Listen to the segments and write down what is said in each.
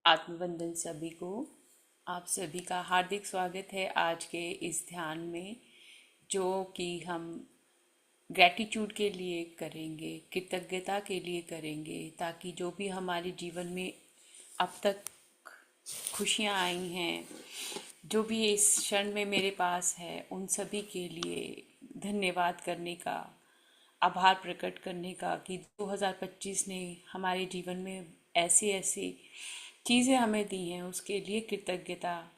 आत्मवंदन सभी को। आप सभी का हार्दिक स्वागत है आज के इस ध्यान में, जो कि हम ग्रैटिट्यूड के लिए करेंगे, कृतज्ञता के लिए करेंगे, ताकि जो भी हमारे जीवन में अब तक खुशियाँ आई हैं, जो भी इस क्षण में मेरे पास है, उन सभी के लिए धन्यवाद करने का, आभार प्रकट करने का कि 2025 ने हमारे जीवन में ऐसी ऐसी चीज़ें हमें दी हैं, उसके लिए कृतज्ञता।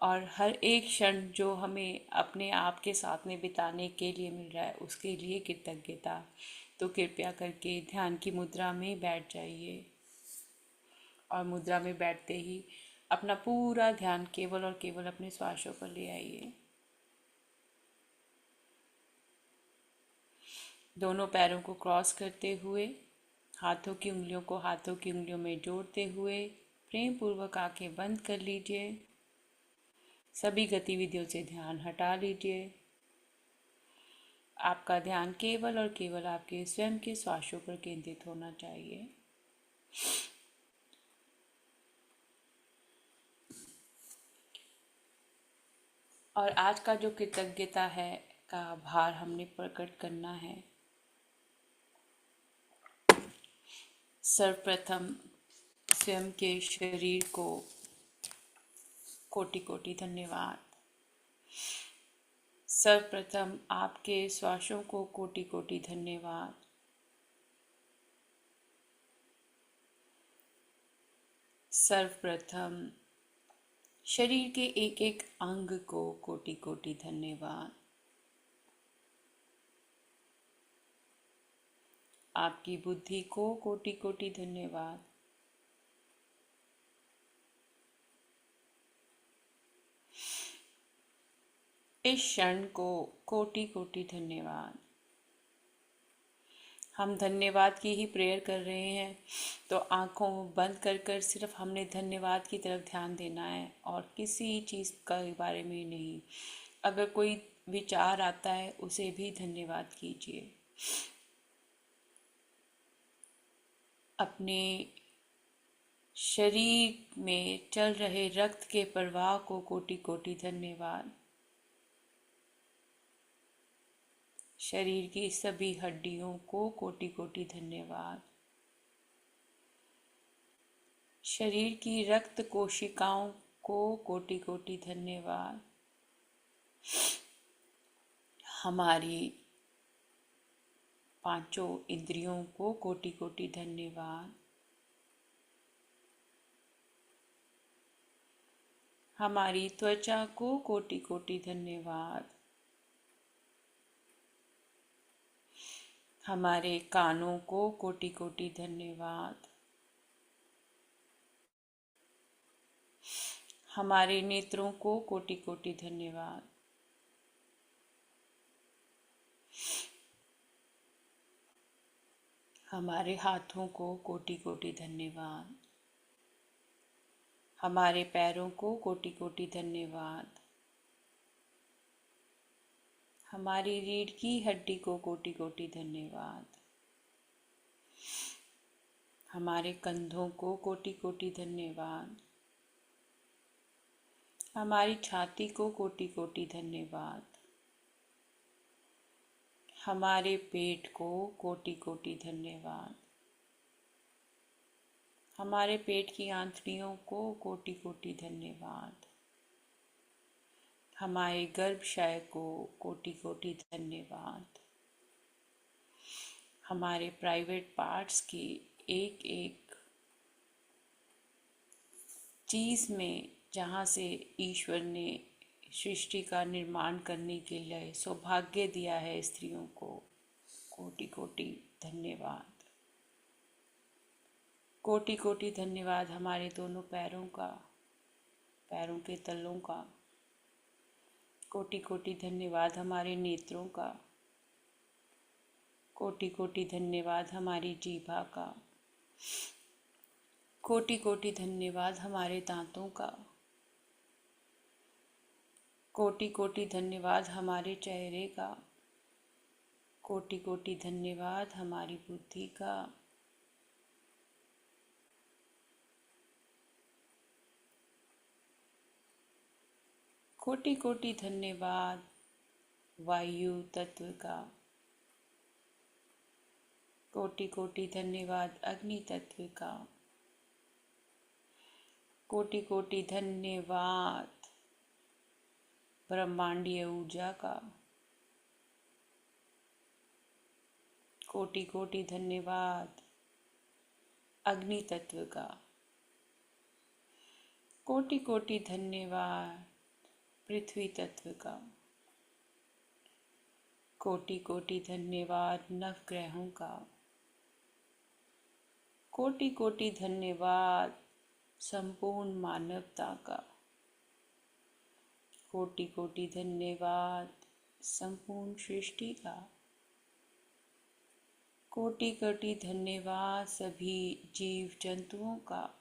और हर एक क्षण जो हमें अपने आप के साथ में बिताने के लिए मिल रहा है, उसके लिए कृतज्ञता। तो कृपया करके ध्यान की मुद्रा में बैठ जाइए और मुद्रा में बैठते ही अपना पूरा ध्यान केवल और केवल अपने श्वासों पर ले आइए। दोनों पैरों को क्रॉस करते हुए, हाथों की उंगलियों को हाथों की उंगलियों में जोड़ते हुए प्रेम पूर्वक आंखें बंद कर लीजिए। सभी गतिविधियों से ध्यान हटा लीजिए। आपका ध्यान केवल और केवल आपके स्वयं के श्वासों पर केंद्रित होना चाहिए। और आज का जो कृतज्ञता है का भार हमने प्रकट करना है। सर्वप्रथम स्वयं के शरीर को कोटि कोटि धन्यवाद। सर्वप्रथम आपके श्वासों को कोटि कोटि धन्यवाद। सर्वप्रथम शरीर के एक एक अंग को कोटि कोटि धन्यवाद। आपकी बुद्धि को कोटि कोटि धन्यवाद। इस क्षण को कोटि कोटि धन्यवाद। हम धन्यवाद की ही प्रेयर कर रहे हैं, तो आंखों बंद कर कर सिर्फ हमने धन्यवाद की तरफ ध्यान देना है और किसी चीज़ के बारे में नहीं। अगर कोई विचार आता है, उसे भी धन्यवाद कीजिए। अपने शरीर में चल रहे रक्त के प्रवाह को कोटि कोटि धन्यवाद। शरीर की सभी हड्डियों को कोटि कोटि धन्यवाद। शरीर की रक्त कोशिकाओं को कोटि कोटि धन्यवाद। हमारी पांचों इंद्रियों को कोटि कोटि धन्यवाद। हमारी त्वचा को कोटि कोटि धन्यवाद। हमारे कानों को कोटि कोटि धन्यवाद। हमारे नेत्रों को कोटि कोटि धन्यवाद। हमारे हाथों को कोटि कोटि धन्यवाद। हमारे पैरों को कोटि कोटि धन्यवाद। हमारी रीढ़ की हड्डी को कोटि कोटि धन्यवाद। हमारे कंधों को कोटि कोटि धन्यवाद। हमारी छाती को कोटि कोटि धन्यवाद। हमारे पेट को कोटि कोटि धन्यवाद। हमारे पेट की आंतड़ियों को कोटि कोटि धन्यवाद। हमारे गर्भाशय को कोटि कोटि धन्यवाद। हमारे प्राइवेट पार्ट्स की एक एक चीज में, जहाँ से ईश्वर ने सृष्टि का निर्माण करने के लिए सौभाग्य दिया है स्त्रियों को, कोटि कोटि धन्यवाद। कोटि कोटि धन्यवाद हमारे दोनों पैरों का, पैरों के तलों का। कोटि कोटि धन्यवाद हमारे नेत्रों का। कोटि कोटि धन्यवाद हमारी जीभा का। कोटि कोटि धन्यवाद हमारे दांतों का। कोटि कोटि धन्यवाद हमारे चेहरे का। कोटि कोटि धन्यवाद हमारी बुद्धि का। कोटि कोटि धन्यवाद वायु तत्व का। कोटि कोटि धन्यवाद अग्नि तत्व का। कोटि कोटि धन्यवाद ब्रह्मांडीय ऊर्जा का। कोटि कोटि धन्यवाद अग्नि तत्व का। कोटि कोटि धन्यवाद पृथ्वी तत्व का। कोटि कोटि धन्यवाद नवग्रहों का। कोटि कोटि धन्यवाद संपूर्ण मानवता का। कोटि कोटि धन्यवाद संपूर्ण सृष्टि का। कोटि कोटि धन्यवाद सभी जीव जंतुओं का।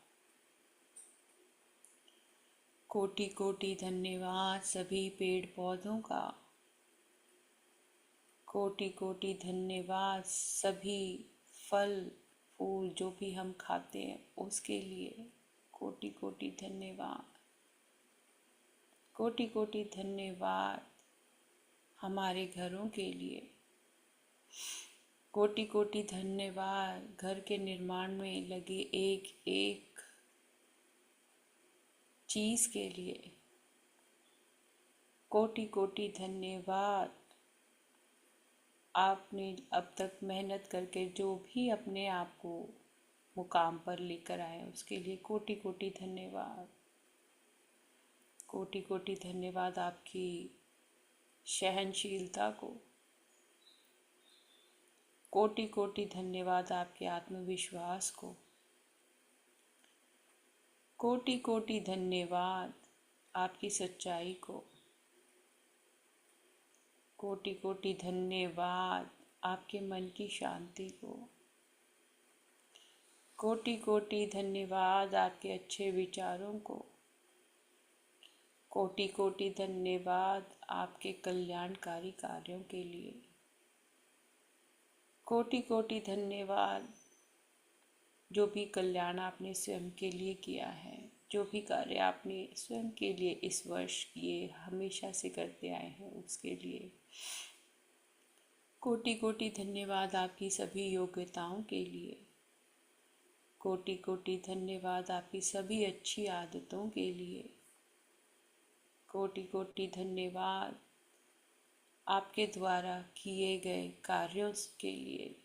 कोटि कोटि धन्यवाद सभी पेड़ पौधों का। कोटि कोटि धन्यवाद सभी फल फूल जो भी हम खाते हैं उसके लिए। कोटि कोटि धन्यवाद। कोटि कोटि धन्यवाद हमारे घरों के लिए। कोटि कोटि धन्यवाद घर के निर्माण में लगे एक एक चीज के लिए। कोटि कोटि धन्यवाद आपने अब तक मेहनत करके जो भी अपने आप को मुकाम पर लेकर आए उसके लिए कोटि कोटि धन्यवाद। कोटि कोटि धन्यवाद आपकी सहनशीलता को। कोटि कोटि धन्यवाद आपके आत्मविश्वास को। कोटि कोटि धन्यवाद आपकी सच्चाई को। कोटि कोटि धन्यवाद आपके मन की शांति को। कोटि कोटि धन्यवाद आपके अच्छे विचारों को। कोटि कोटि धन्यवाद आपके कल्याणकारी कार्यों के लिए। कोटि कोटि धन्यवाद जो भी कल्याण आपने स्वयं के लिए किया है, जो भी कार्य आपने स्वयं के लिए इस वर्ष किए, हमेशा से करते आए हैं उसके लिए। कोटि कोटि धन्यवाद आपकी सभी योग्यताओं के लिए। कोटि कोटि धन्यवाद आपकी सभी अच्छी आदतों के लिए। कोटि कोटि धन्यवाद आपके द्वारा किए गए कार्यों के लिए।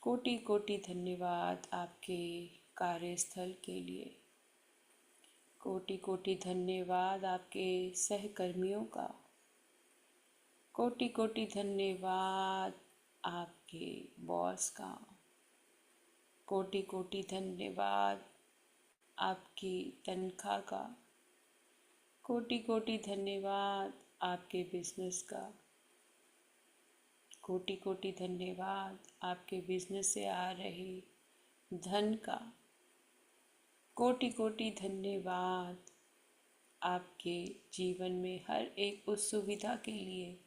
कोटि कोटि धन्यवाद आपके कार्यस्थल के लिए। कोटि कोटि धन्यवाद आपके सहकर्मियों का। कोटि कोटि धन्यवाद आपके बॉस का। कोटि कोटि धन्यवाद आपकी तनख्वाह का। कोटि कोटि धन्यवाद आपके बिजनेस का। कोटि कोटि धन्यवाद आपके बिजनेस से आ रहे धन का। कोटि कोटि धन्यवाद आपके जीवन में हर एक उस सुविधा के लिए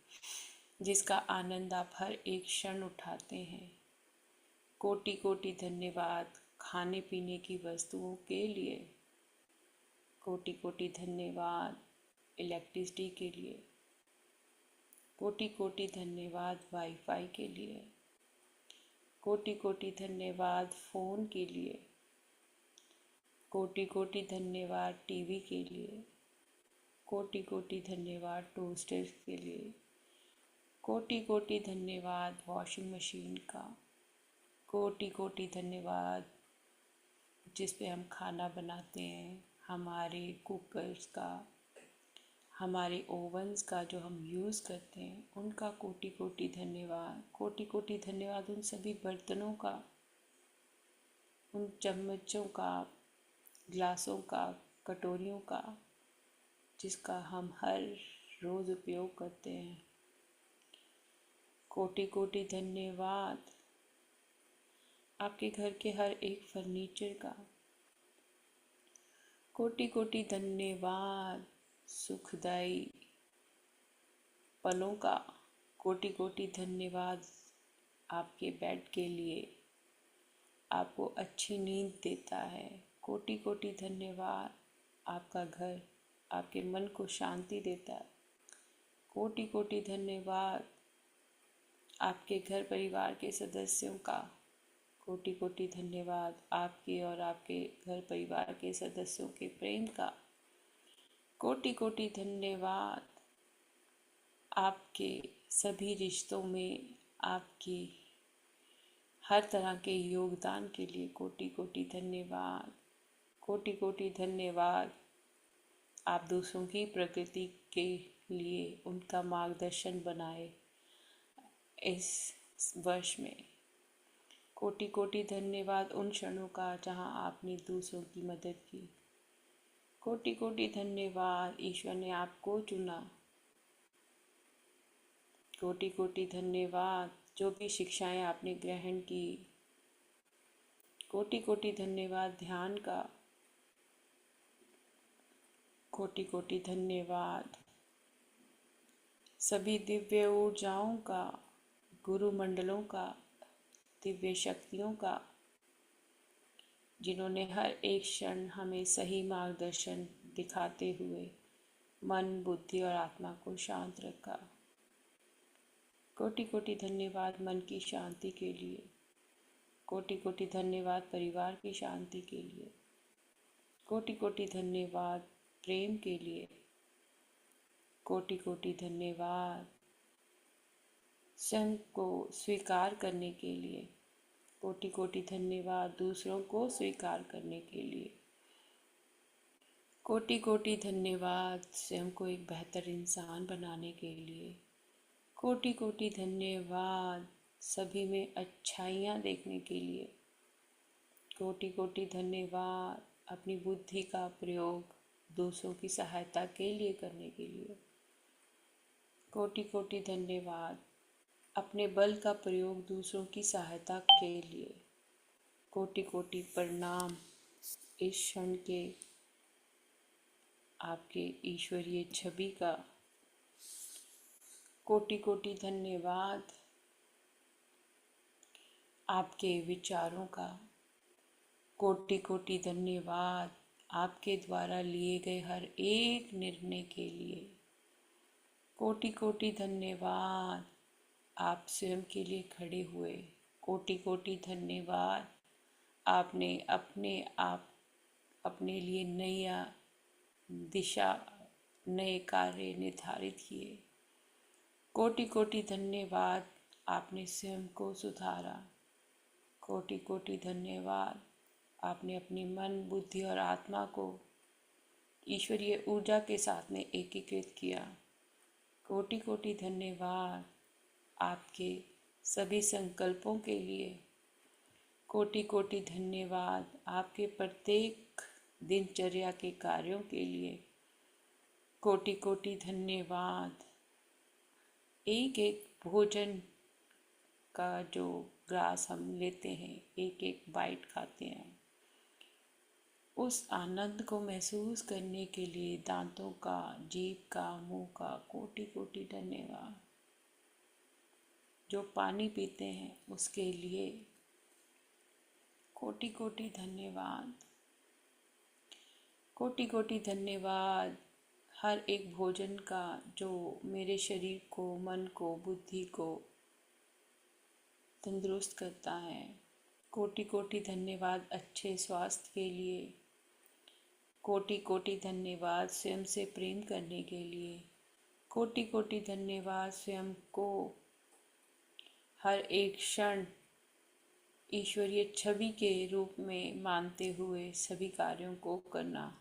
जिसका आनंद आप हर एक क्षण उठाते हैं। कोटि कोटि धन्यवाद खाने पीने की वस्तुओं के लिए। कोटि कोटि धन्यवाद इलेक्ट्रिसिटी के लिए। कोटि कोटि धन्यवाद वाईफाई के लिए। कोटि कोटि धन्यवाद फ़ोन के लिए। कोटि कोटि धन्यवाद टीवी के लिए। कोटि कोटि धन्यवाद टोस्टर के लिए। कोटि कोटि धन्यवाद वॉशिंग मशीन का। कोटि कोटि धन्यवाद जिस पे हम खाना बनाते हैं, हमारे कुकर्स का, हमारे ओवन्स का जो हम यूज़ करते हैं उनका कोटि कोटि धन्यवाद। कोटि कोटि धन्यवाद उन सभी बर्तनों का, उन चम्मचों का, ग्लासों का, कटोरियों का जिसका हम हर रोज़ उपयोग करते हैं। कोटि कोटि धन्यवाद आपके घर के हर एक फर्नीचर का। कोटि कोटि धन्यवाद सुखदाई पलों का। कोटि कोटि धन्यवाद आपके बेड के लिए, आपको अच्छी नींद देता है। कोटि कोटि धन्यवाद आपका घर आपके मन को शांति देता है। कोटि कोटि धन्यवाद आपके घर परिवार के सदस्यों का। कोटि कोटि धन्यवाद आपके और आपके घर परिवार के सदस्यों के प्रेम का। कोटि कोटि धन्यवाद आपके सभी रिश्तों में आपकी हर तरह के योगदान के लिए। कोटि कोटि धन्यवाद। कोटि कोटि धन्यवाद आप दूसरों की प्रगति के लिए उनका मार्गदर्शन बनाए इस वर्ष में। कोटि कोटि धन्यवाद उन क्षणों का जहां आपने दूसरों की मदद की। कोटि कोटि धन्यवाद ईश्वर ने आपको चुना। कोटि कोटि धन्यवाद जो भी शिक्षाएं आपने ग्रहण की। कोटि कोटि धन्यवाद ध्यान का। कोटि कोटि धन्यवाद सभी दिव्य ऊर्जाओं का, गुरु मंडलों का, दिव्य शक्तियों का, जिन्होंने हर एक क्षण हमें सही मार्गदर्शन दिखाते हुए मन, बुद्धि और आत्मा को शांत रखा। कोटि कोटि धन्यवाद मन की शांति के लिए। कोटि कोटि धन्यवाद परिवार की शांति के लिए। कोटि कोटि धन्यवाद प्रेम के लिए। कोटि कोटि धन्यवाद स्वयं को स्वीकार करने के लिए। कोटि कोटि धन्यवाद दूसरों को स्वीकार करने के लिए। कोटि कोटि धन्यवाद स्वयं को एक बेहतर इंसान बनाने के लिए। कोटि कोटि धन्यवाद सभी में अच्छाइयाँ देखने के लिए। कोटि कोटि धन्यवाद अपनी बुद्धि का प्रयोग दूसरों की सहायता के लिए करने के लिए। कोटि कोटि धन्यवाद अपने बल का प्रयोग दूसरों की सहायता के लिए। कोटि कोटि प्रणाम इस क्षण के आपके ईश्वरीय छवि का। कोटि कोटि धन्यवाद आपके विचारों का। कोटि कोटि धन्यवाद आपके द्वारा लिए गए हर एक निर्णय के लिए। कोटि कोटि धन्यवाद आप स्वयं के लिए खड़े हुए। कोटि कोटि धन्यवाद आपने अपने लिए नई दिशा, नए कार्य निर्धारित किए। कोटि कोटि धन्यवाद आपने स्वयं को सुधारा। कोटि कोटि धन्यवाद आपने अपनी मन, बुद्धि और आत्मा को ईश्वरीय ऊर्जा के साथ में एकीकृत किया। कोटि कोटि धन्यवाद आपके सभी संकल्पों के लिए। कोटि कोटि धन्यवाद आपके प्रत्येक दिनचर्या के कार्यों के लिए। कोटि कोटि धन्यवाद एक एक भोजन का जो ग्रास हम लेते हैं, एक एक बाइट खाते हैं, उस आनंद को महसूस करने के लिए दांतों का, जीभ का, मुंह का कोटि कोटि धन्यवाद। जो पानी पीते हैं उसके लिए कोटि कोटि धन्यवाद। कोटि कोटि धन्यवाद हर एक भोजन का जो मेरे शरीर को, मन को, बुद्धि को तंदुरुस्त करता है। कोटि कोटि धन्यवाद अच्छे स्वास्थ्य के लिए। कोटि कोटि धन्यवाद स्वयं से प्रेम करने के लिए। कोटि कोटि धन्यवाद स्वयं को हर एक क्षण ईश्वरीय छवि के रूप में मानते हुए सभी कार्यों को करना।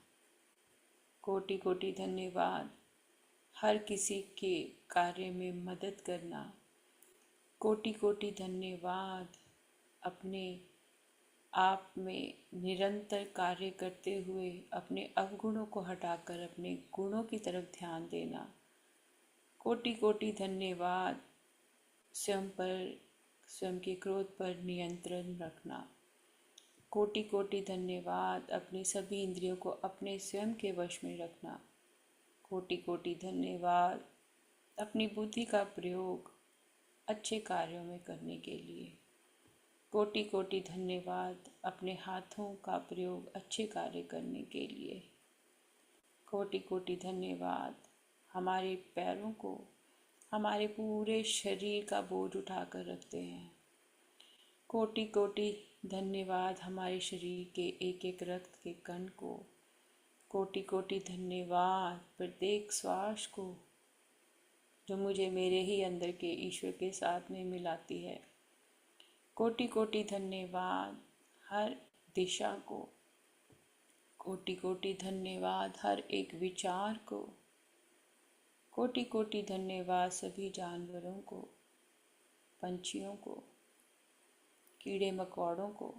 कोटि कोटि धन्यवाद हर किसी के कार्य में मदद करना। कोटि कोटि धन्यवाद अपने आप में निरंतर कार्य करते हुए अपने अवगुणों को हटाकर अपने गुणों की तरफ ध्यान देना। कोटि कोटि धन्यवाद स्वयं के क्रोध पर नियंत्रण रखना। कोटि कोटि धन्यवाद अपनी सभी इंद्रियों को अपने स्वयं के वश में रखना। कोटि कोटि धन्यवाद अपनी बुद्धि का प्रयोग अच्छे कार्यों में करने के लिए। कोटि कोटि धन्यवाद अपने हाथों का प्रयोग अच्छे कार्य करने के लिए। कोटि कोटि धन्यवाद हमारे पैरों को, हमारे पूरे शरीर का बोझ उठाकर रखते हैं। कोटि कोटि धन्यवाद हमारे शरीर के एक एक रक्त के कण को। कोटि कोटि धन्यवाद प्रत्येक श्वास को जो मुझे मेरे ही अंदर के ईश्वर के साथ में मिलाती है। कोटि कोटि धन्यवाद हर दिशा को। कोटि कोटि धन्यवाद हर एक विचार को। कोटि कोटि धन्यवाद सभी जानवरों को, पंछियों को, कीड़े मकोड़ों को।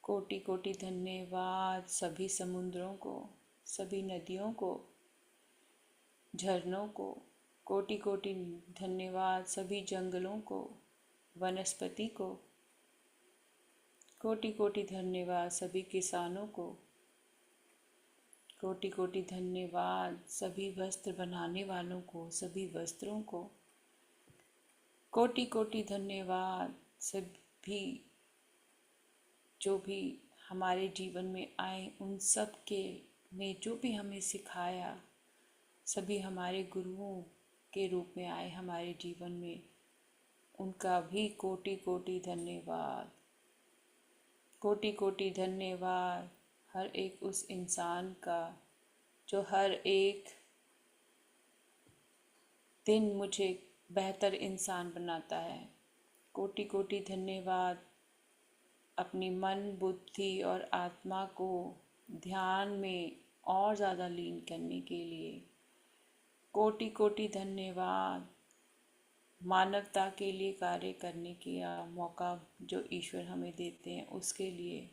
कोटि कोटि धन्यवाद सभी समुद्रों को, सभी नदियों को, झरनों को। कोटि कोटि धन्यवाद सभी जंगलों को, वनस्पति को। कोटि कोटि धन्यवाद सभी किसानों को। कोटि कोटि धन्यवाद सभी वस्त्र बनाने वालों को, सभी वस्त्रों को। कोटि कोटि धन्यवाद सभी जो भी हमारे जीवन में आए, उन सब के ने जो भी हमें सिखाया, सभी हमारे गुरुओं के रूप में आए हमारे जीवन में, उनका भी कोटि कोटि धन्यवाद। कोटि कोटि धन्यवाद हर एक उस इंसान का जो हर एक दिन मुझे बेहतर इंसान बनाता है। कोटि कोटि धन्यवाद अपनी मन, बुद्धि और आत्मा को ध्यान में और ज़्यादा लीन करने के लिए। कोटि कोटि धन्यवाद मानवता के लिए कार्य करने का मौका जो ईश्वर हमें देते हैं उसके लिए।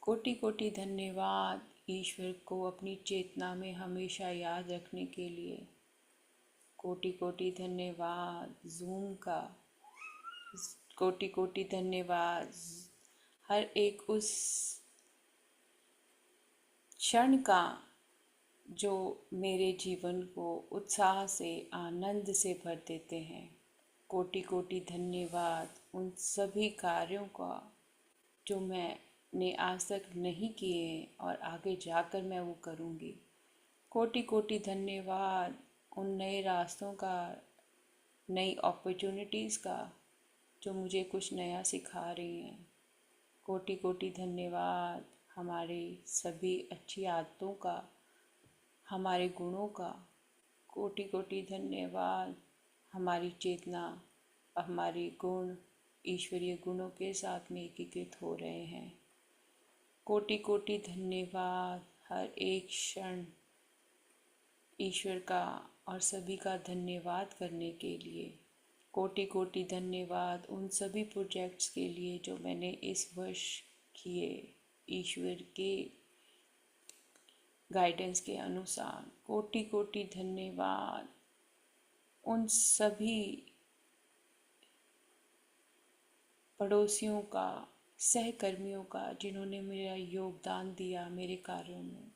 कोटि कोटि धन्यवाद ईश्वर को अपनी चेतना में हमेशा याद रखने के लिए। कोटि कोटि धन्यवाद जूम का। कोटि कोटि धन्यवाद हर एक उस क्षण का जो मेरे जीवन को उत्साह से, आनंद से भर देते हैं। कोटि कोटि धन्यवाद उन सभी कार्यों का जो मैंने आज तक नहीं किए हैं और आगे जाकर मैं वो करूँगी। कोटि कोटि धन्यवाद उन नए रास्तों का, नई अपॉर्चुनिटीज़ का जो मुझे कुछ नया सिखा रही हैं। कोटि कोटि धन्यवाद हमारे सभी अच्छी आदतों का, हमारे गुणों का। कोटि कोटि धन्यवाद हमारी चेतना, हमारे गुण ईश्वरीय गुणों के साथ में एकीकृत हो रहे हैं। कोटि कोटि धन्यवाद हर एक क्षण ईश्वर का और सभी का धन्यवाद करने के लिए। कोटि कोटि धन्यवाद उन सभी प्रोजेक्ट्स के लिए जो मैंने इस वर्ष किए ईश्वर के गाइडेंस के अनुसार। कोटि कोटि धन्यवाद उन सभी पड़ोसियों का, सहकर्मियों का जिन्होंने मेरा योगदान दिया मेरे कार्यों में।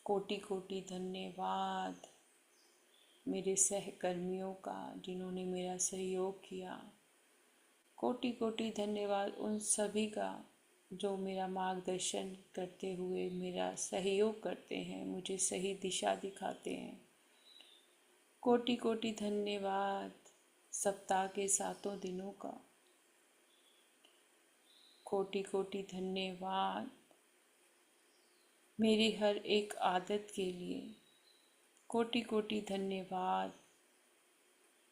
कोटि कोटि धन्यवाद मेरे सहकर्मियों का जिन्होंने मेरा सहयोग किया। कोटि कोटि धन्यवाद उन सभी का जो मेरा मार्गदर्शन करते हुए मेरा सहयोग करते हैं, मुझे सही दिशा दिखाते हैं। कोटि कोटि धन्यवाद सप्ताह के 7 दिनों का। कोटि कोटि धन्यवाद मेरी हर एक आदत के लिए। कोटि कोटि धन्यवाद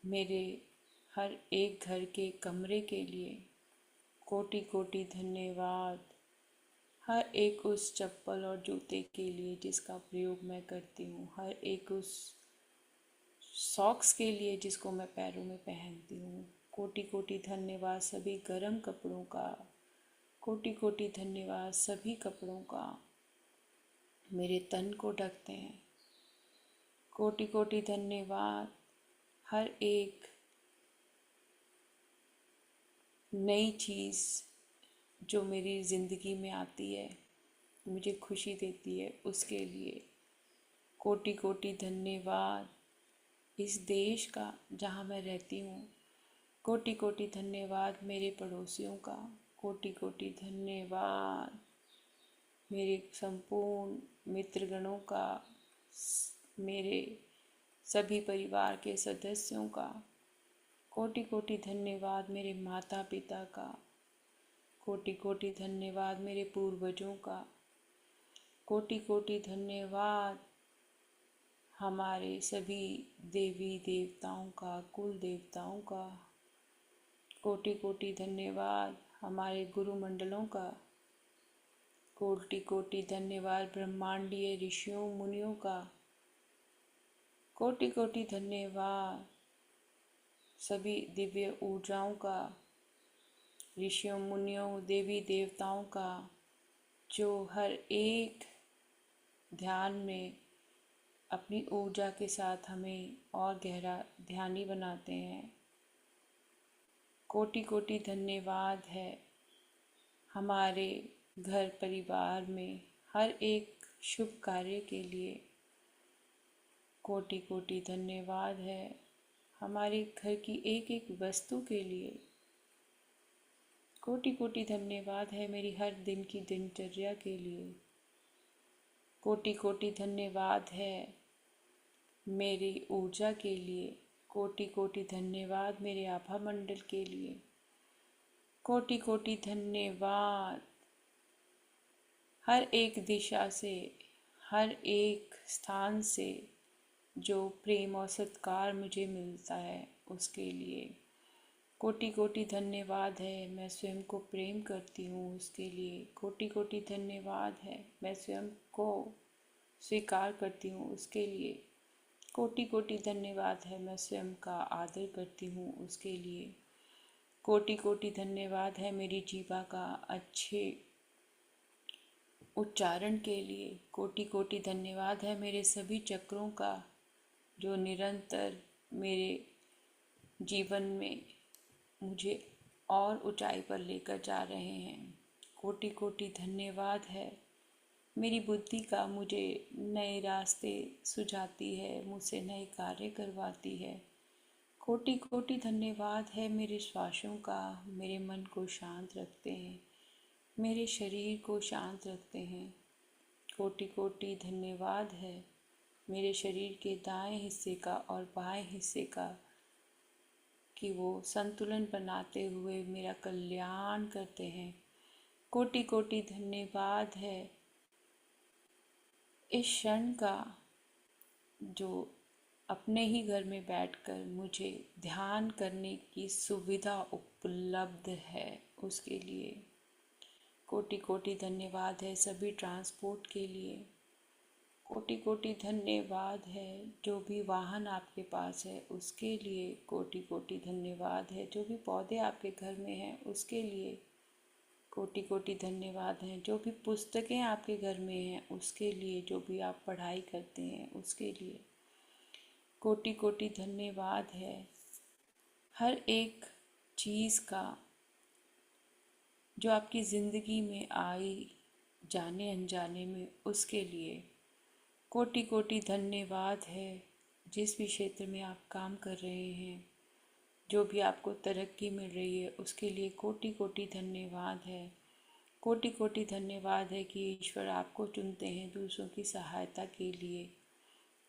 मेरे हर एक घर के कमरे के लिए। कोटि कोटि धन्यवाद हर एक उस चप्पल और जूते के लिए जिसका प्रयोग मैं करती हूँ, हर एक उस सॉक्स के लिए जिसको मैं पैरों में पहनती हूँ। कोटि कोटि धन्यवाद सभी गर्म कपड़ों का। कोटि कोटि धन्यवाद सभी कपड़ों का मेरे तन को ढकते हैं। कोटि कोटि धन्यवाद हर एक नई चीज़ जो मेरी ज़िंदगी में आती है, मुझे खुशी देती है, उसके लिए। कोटि कोटि धन्यवाद इस देश का जहाँ मैं रहती हूँ। कोटि कोटि धन्यवाद मेरे पड़ोसियों का। कोटि कोटि धन्यवाद मेरे संपूर्ण मित्रगणों का, मेरे सभी परिवार के सदस्यों का कोटि कोटि धन्यवाद। मेरे माता पिता का कोटि कोटि धन्यवाद। मेरे पूर्वजों का कोटि कोटि धन्यवाद। हमारे सभी देवी देवताओं का, कुल देवताओं का कोटि कोटि धन्यवाद। हमारे गुरु मंडलों का कोटि कोटि धन्यवाद। ब्रह्मांडीय ऋषियों मुनियों का कोटि कोटि धन्यवाद। सभी दिव्य ऊर्जाओं का, ऋषियों मुनियों देवी देवताओं का, जो हर एक ध्यान में अपनी ऊर्जा के साथ हमें और गहरा ध्यानी बनाते हैं। कोटि कोटि धन्यवाद है। हमारे घर परिवार में हर एक शुभ कार्य के लिए कोटि कोटि धन्यवाद है। हमारे घर की एक एक वस्तु के लिए कोटि कोटि धन्यवाद है। मेरी हर दिन की दिनचर्या के लिए कोटि कोटि धन्यवाद है। मेरी ऊर्जा के लिए कोटि कोटि धन्यवाद। मेरे आभा मंडल के लिए कोटि कोटि धन्यवाद। हर एक दिशा से, हर एक स्थान से जो प्रेम और सत्कार मुझे मिलता है उसके लिए कोटि कोटि धन्यवाद है। मैं स्वयं को प्रेम करती हूँ उसके लिए कोटि कोटि धन्यवाद है। मैं स्वयं को स्वीकार करती हूँ उसके लिए कोटि कोटि धन्यवाद है। मैं स्वयं का आदर करती हूँ उसके लिए कोटि कोटि धन्यवाद है। मेरी जीवा का अच्छे उच्चारण के लिए कोटि कोटि धन्यवाद है। मेरे सभी चक्रों का जो निरंतर मेरे जीवन में मुझे और ऊंचाई पर लेकर जा रहे हैं कोटि कोटि धन्यवाद है। मेरी बुद्धि का मुझे नए रास्ते सुझाती है, मुझसे नए कार्य करवाती है कोटि कोटि धन्यवाद है। मेरे श्वासों का मेरे मन को शांत रखते हैं, मेरे शरीर को शांत रखते हैं कोटि कोटि धन्यवाद है। मेरे शरीर के दाएं हिस्से का और बाएं हिस्से का कि वो संतुलन बनाते हुए मेरा कल्याण करते हैं कोटि कोटि धन्यवाद है। इस क्षण का जो अपने ही घर में बैठकर मुझे ध्यान करने की सुविधा उपलब्ध है उसके लिए कोटि कोटि धन्यवाद है। सभी ट्रांसपोर्ट के लिए कोटि कोटि धन्यवाद है। जो भी वाहन आपके पास है उसके लिए कोटि कोटि धन्यवाद है। जो भी पौधे आपके घर में हैं उसके लिए कोटि कोटि धन्यवाद है। जो भी पुस्तकें आपके घर में हैं उसके लिए, जो भी आप पढ़ाई करते हैं उसके लिए कोटि कोटि धन्यवाद है। हर एक चीज़ का जो आपकी ज़िंदगी में आई जाने अनजाने में उसके लिए कोटि कोटि धन्यवाद है। जिस भी क्षेत्र में आप काम कर रहे हैं, जो भी आपको तरक्की मिल रही है उसके लिए कोटि कोटि धन्यवाद है। कोटि कोटि धन्यवाद है कि ईश्वर आपको चुनते हैं दूसरों की सहायता के लिए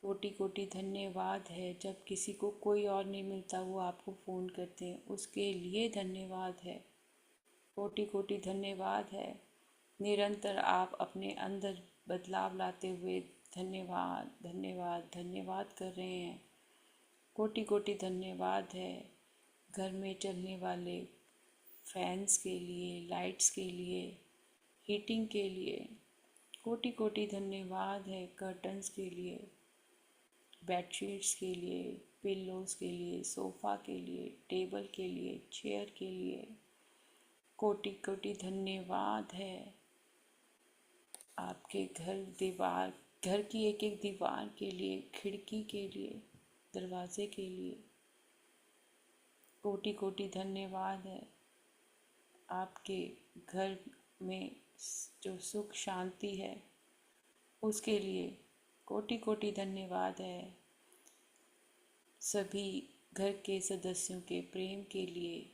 कोटि कोटि धन्यवाद है। जब किसी को कोई और नहीं मिलता वो आपको फ़ोन करते हैं उसके लिए धन्यवाद है कोटि कोटि धन्यवाद है। निरंतर आप अपने अंदर बदलाव लाते हुए धन्यवाद धन्यवाद धन्यवाद कर रहे हैं कोटि कोटि धन्यवाद है। घर में चलने वाले फैंस के लिए, लाइट्स के लिए, हीटिंग के लिए कोटि कोटि धन्यवाद है। कर्टन्स के लिए, बेडशीट्स के लिए, पिल्लोज़ के लिए, सोफ़ा के लिए, टेबल के लिए, चेयर के लिए कोटि कोटि धन्यवाद है। आपके घर की एक एक दीवार के लिए, खिड़की के लिए, दरवाजे के लिए कोटि कोटि धन्यवाद है। आपके घर में जो सुख शांति है उसके लिए कोटि कोटि धन्यवाद है। सभी घर के सदस्यों के प्रेम के लिए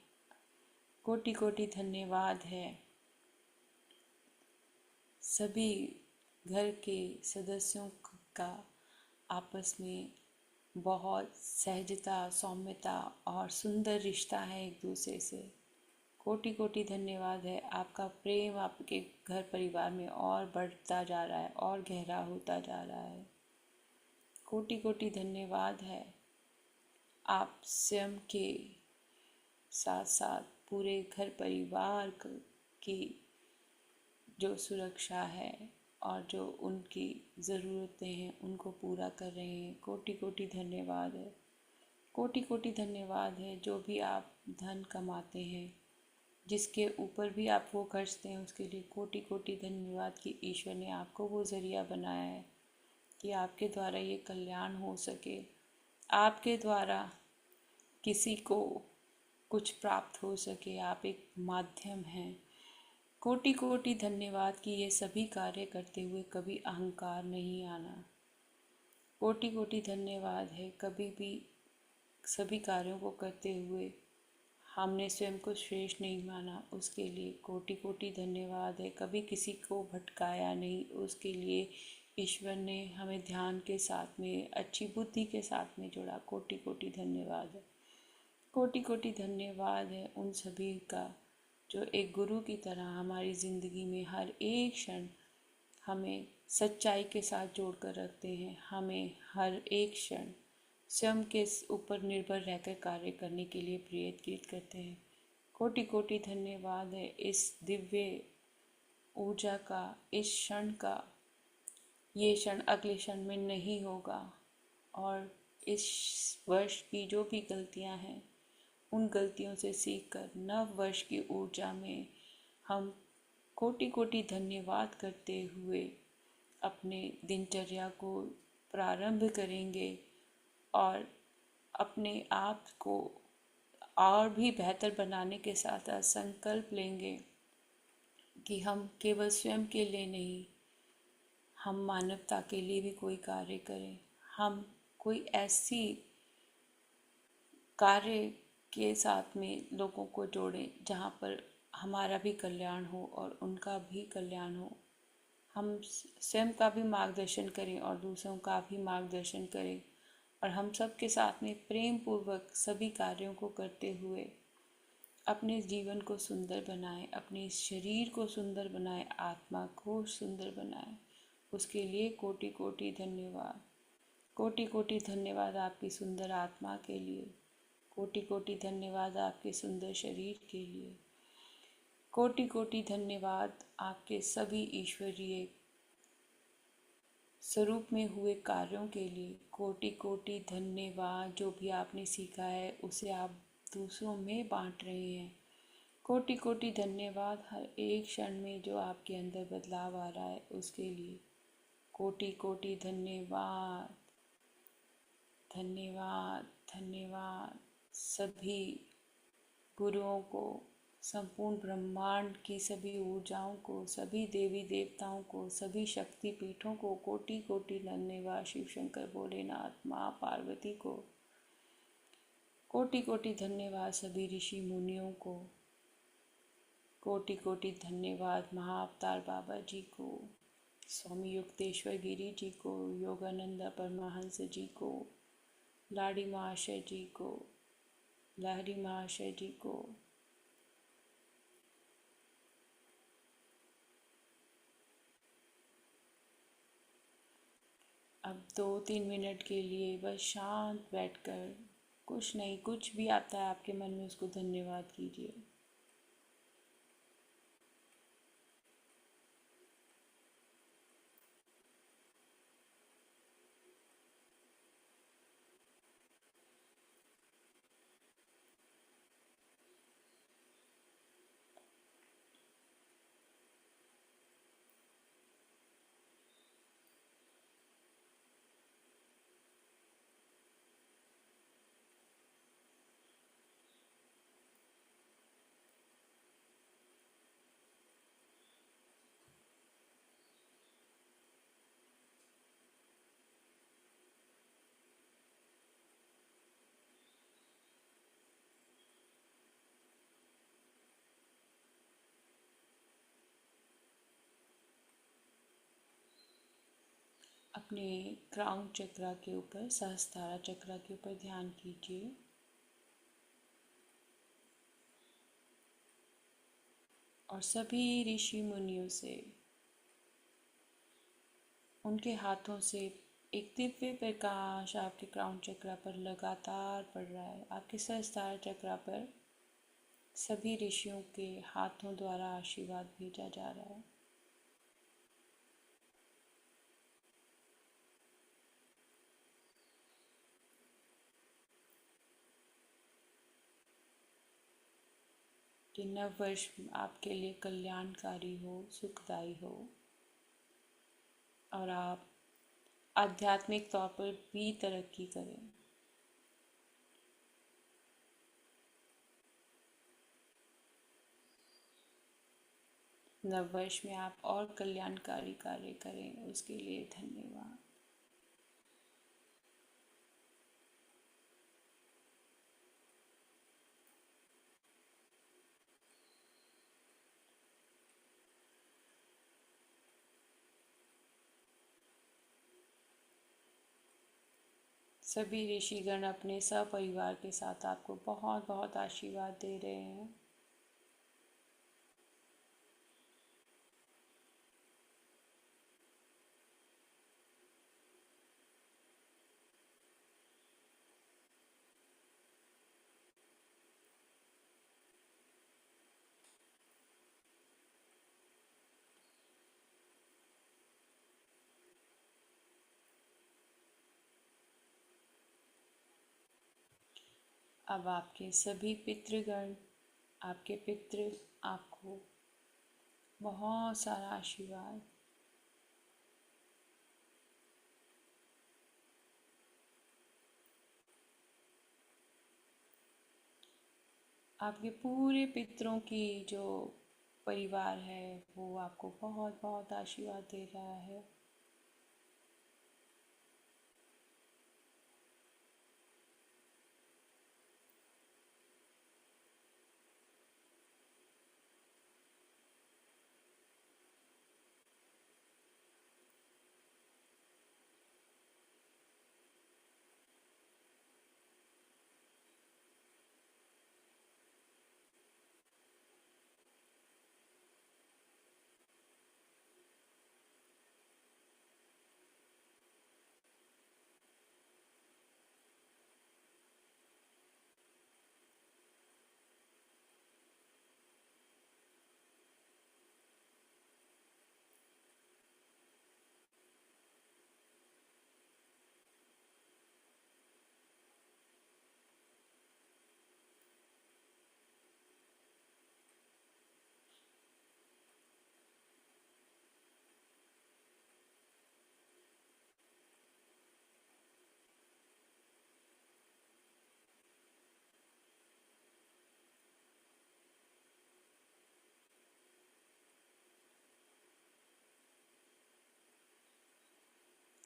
कोटि कोटि धन्यवाद है। सभी घर के सदस्यों का आपस में बहुत सहजता, सौम्यता और सुंदर रिश्ता है एक दूसरे से। कोटि कोटि धन्यवाद है। आपका प्रेम आपके घर परिवार में और बढ़ता जा रहा है और गहरा होता जा रहा है। कोटि कोटि धन्यवाद है। आप स्वयं के साथ साथ पूरे घर परिवार की जो सुरक्षा है और जो उनकी ज़रूरतें हैं उनको पूरा कर रहे हैं। कोटि कोटि धन्यवाद है। कोटि कोटि धन्यवाद है। जो भी आप धन कमाते हैं, जिसके ऊपर भी आप वो खर्चते हैं, उसके लिए कोटि कोटि धन्यवाद कि ईश्वर ने आपको वो ज़रिया बनाया है कि आपके द्वारा ये कल्याण हो सके, आपके द्वारा किसी को कुछ प्राप्त हो सके। आप एक माध्यम हैं। कोटि कोटि धन्यवाद कि ये सभी कार्य करते हुए कभी अहंकार नहीं आना। कोटि कोटि धन्यवाद है। कभी भी सभी कार्यों को करते हुए हमने स्वयं को श्रेष्ठ नहीं माना, उसके लिए कोटि कोटि धन्यवाद है। कभी किसी को भटकाया नहीं, उसके लिए ईश्वर ने हमें ध्यान के साथ में, अच्छी बुद्धि के साथ में जोड़ा। कोटि कोटि धन्यवाद है। कोटि कोटि धन्यवाद है उन सभी का जो एक गुरु की तरह हमारी ज़िंदगी में हर एक क्षण हमें सच्चाई के साथ जोड़कर रखते हैं। हमें हर एक क्षण स्वयं के ऊपर निर्भर रहकर कार्य करने के लिए प्रेरित करते हैं। कोटि कोटि धन्यवाद है इस दिव्य ऊर्जा का, इस क्षण का। ये क्षण अगले क्षण में नहीं होगा और इस वर्ष की जो भी गलतियां हैं, उन गलतियों से सीखकर नव वर्ष की ऊर्जा में हम कोटि कोटि धन्यवाद करते हुए अपने दिनचर्या को प्रारंभ करेंगे और अपने आप को और भी बेहतर बनाने के साथ साथ संकल्प लेंगे कि हम केवल स्वयं के लिए नहीं, हम मानवता के लिए भी कोई कार्य करें। हम कोई ऐसी कार्य के साथ में लोगों को जोड़ें जहाँ पर हमारा भी कल्याण हो और उनका भी कल्याण हो। हम स्वयं का भी मार्गदर्शन करें और दूसरों का भी मार्गदर्शन करें और हम सब के साथ में प्रेम पूर्वक सभी कार्यों को करते हुए अपने जीवन को सुंदर बनाएं, अपने शरीर को सुंदर बनाएं, आत्मा को सुंदर बनाएं। उसके लिए कोटि कोटि धन्यवाद। कोटि कोटि धन्यवाद आपकी सुंदर आत्मा के लिए। कोटि कोटि धन्यवाद आपके सुंदर शरीर के लिए। कोटि कोटि धन्यवाद आपके सभी ईश्वरीय स्वरूप में हुए कार्यों के लिए। कोटि कोटि धन्यवाद। जो भी आपने सीखा है उसे आप दूसरों में बांट रहे हैं। कोटि कोटि धन्यवाद हर एक क्षण में जो आपके अंदर बदलाव आ रहा है उसके लिए। कोटि कोटि धन्यवाद। धन्यवाद धन्यवाद सभी गुरुओं को, संपूर्ण ब्रह्मांड की सभी ऊर्जाओं को, सभी देवी देवताओं को, सभी शक्ति पीठों को कोटि कोटि धन्यवाद। शिव शंकर भोलेनाथ माँ पार्वती को कोटि कोटि धन्यवाद। सभी ऋषि मुनियों को कोटि कोटि धन्यवाद। महाअवतार बाबा जी को, स्वामी युक्तेश्वर गिरी जी को, योगानंद परमहंस जी को, लाड़ी महाशय जी को, लहरी महाशय जी को, अब 2-3 मिनट के लिए बस शांत बैठकर कुछ नहीं, कुछ भी आता है आपके मन में उसको धन्यवाद कीजिए। अपने क्राउन चक्रा के ऊपर, सहस्त्रारा चक्रा के ऊपर ध्यान कीजिए। और सभी ऋषि मुनियों से, उनके हाथों से एक दिव्य प्रकाश आपके क्राउन चक्रा पर लगातार पड़ रहा है। आपके सहस्त्रार चक्रा पर सभी ऋषियों के हाथों द्वारा आशीर्वाद भेजा जा रहा है। कि नव वर्ष आपके लिए कल्याणकारी हो, सुखदायी हो, और आप आध्यात्मिक तौर पर भी तरक्की करें। नव वर्ष में आप और कल्याणकारी कार्य करें, उसके लिए धन्यवाद। सभी ऋषिगण अपने सपरिवार के साथ आपको बहुत बहुत आशीर्वाद दे रहे हैं। अब आपके सभी पितृगण, आपके पितृ आपको बहुत सारा आशीर्वाद, आपके पूरे पितरों की जो परिवार है वो आपको बहुत बहुत आशीर्वाद दे रहा है।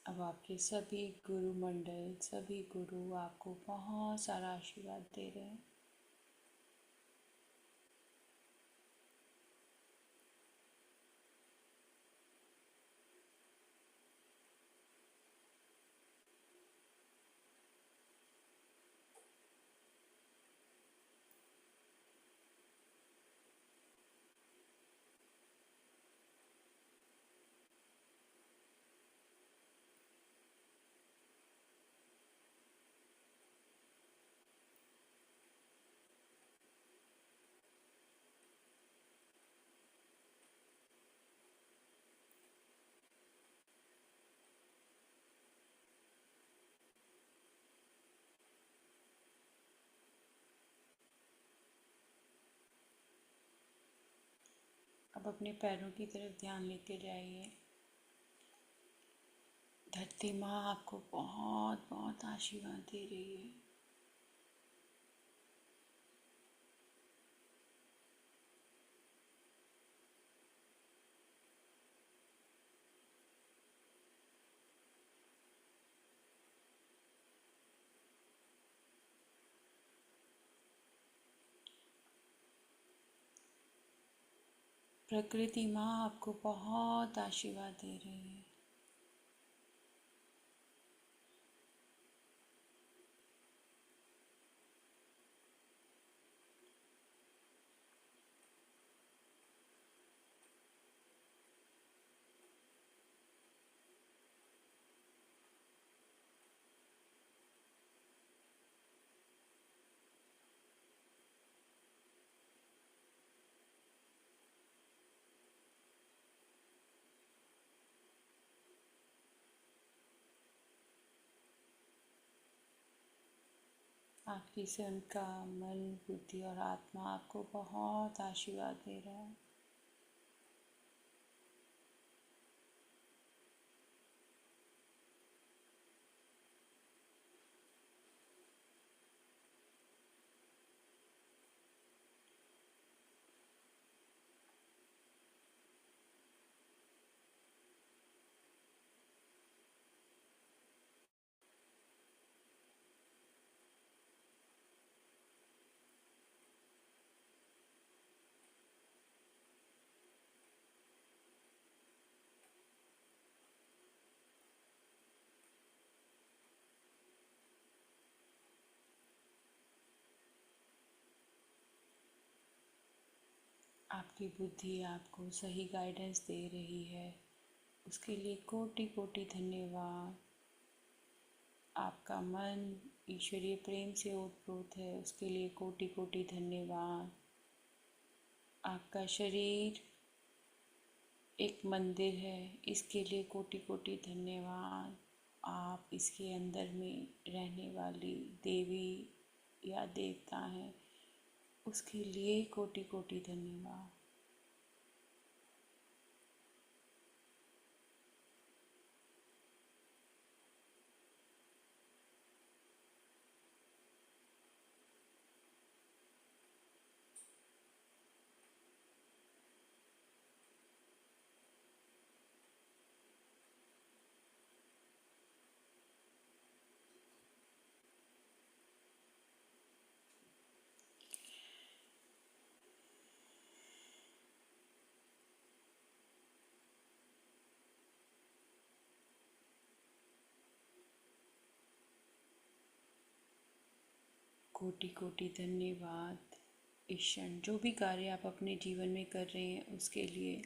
अब आपके सभी गुरु मंडल, सभी गुरु आपको बहुत सारा आशीर्वाद दे रहे हैं। अब अपने पैरों की तरफ ध्यान लेते जाइए। धरती माँ आपको बहुत बहुत आशीर्वाद दे रही है। प्रकृति माँ आपको बहुत आशीर्वाद दे रही है। आपकी स्वयं का मन, बुद्धि और आत्मा आपको बहुत आशीर्वाद दे रहा है। आपकी बुद्धि आपको सही गाइडेंस दे रही है, उसके लिए कोटि कोटि धन्यवाद। आपका मन ईश्वरीय प्रेम से ओतप्रोत है, उसके लिए कोटि कोटि धन्यवाद। आपका शरीर एक मंदिर है, इसके लिए कोटि कोटि धन्यवाद। आप इसके अंदर में रहने वाली देवी या देवता हैं, उसके लिए कोटि कोटि धन्यवाद। कोटि कोटि धन्यवाद। इस क्षण जो भी कार्य आप अपने जीवन में कर रहे हैं उसके लिए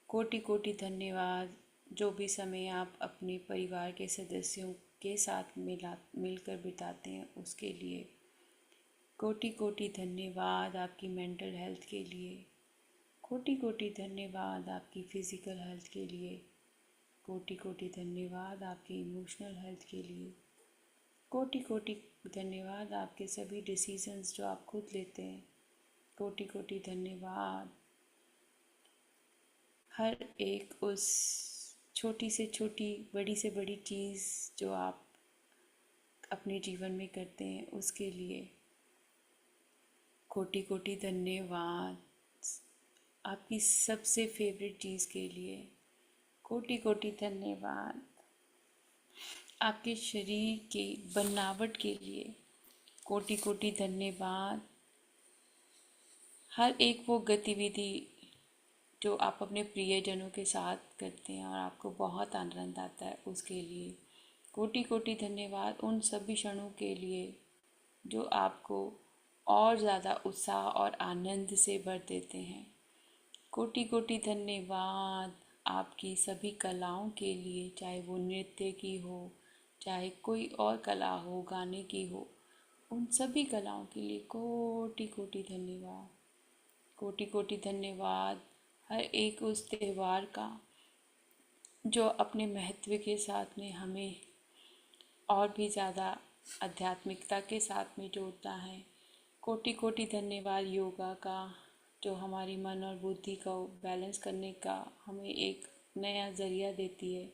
कोटि कोटि धन्यवाद। जो भी समय आप अपने परिवार के सदस्यों के साथ मिलकर बिताते हैं उसके लिए कोटि कोटि धन्यवाद। आपकी मेंटल हेल्थ के लिए कोटि कोटि धन्यवाद। आपकी फिज़िकल हेल्थ के लिए कोटि कोटि धन्यवाद। आपकी इमोशनल हेल्थ के लिए कोटि कोटि धन्यवाद। आपके सभी डिसीजंस जो आप खुद लेते हैं, कोटि कोटि धन्यवाद। हर एक उस छोटी से छोटी, बड़ी से बड़ी चीज़ जो आप अपने जीवन में करते हैं उसके लिए कोटि कोटि धन्यवाद। आपकी सबसे फेवरेट चीज़ के लिए कोटि कोटि धन्यवाद। आपके शरीर के बनावट के लिए कोटि कोटि धन्यवाद। हर एक वो गतिविधि जो आप अपने प्रियजनों के साथ करते हैं और आपको बहुत आनंद आता है उसके लिए कोटि कोटि धन्यवाद। उन सभी क्षणों के लिए जो आपको और ज़्यादा उत्साह और आनंद से भर देते हैं, कोटि कोटि धन्यवाद। आपकी सभी कलाओं के लिए, चाहे वो नृत्य की हो, चाहे कोई और कला हो, गाने की हो, उन सभी कलाओं के लिए कोटि कोटि धन्यवाद। कोटि कोटि धन्यवाद। हर एक उस त्यौहार का जो अपने महत्व के साथ में हमें और भी ज़्यादा आध्यात्मिकता के साथ में जोड़ता है। कोटि कोटि धन्यवाद। योगा का जो हमारी मन और बुद्धि को बैलेंस करने का हमें एक नया ज़रिया देती है।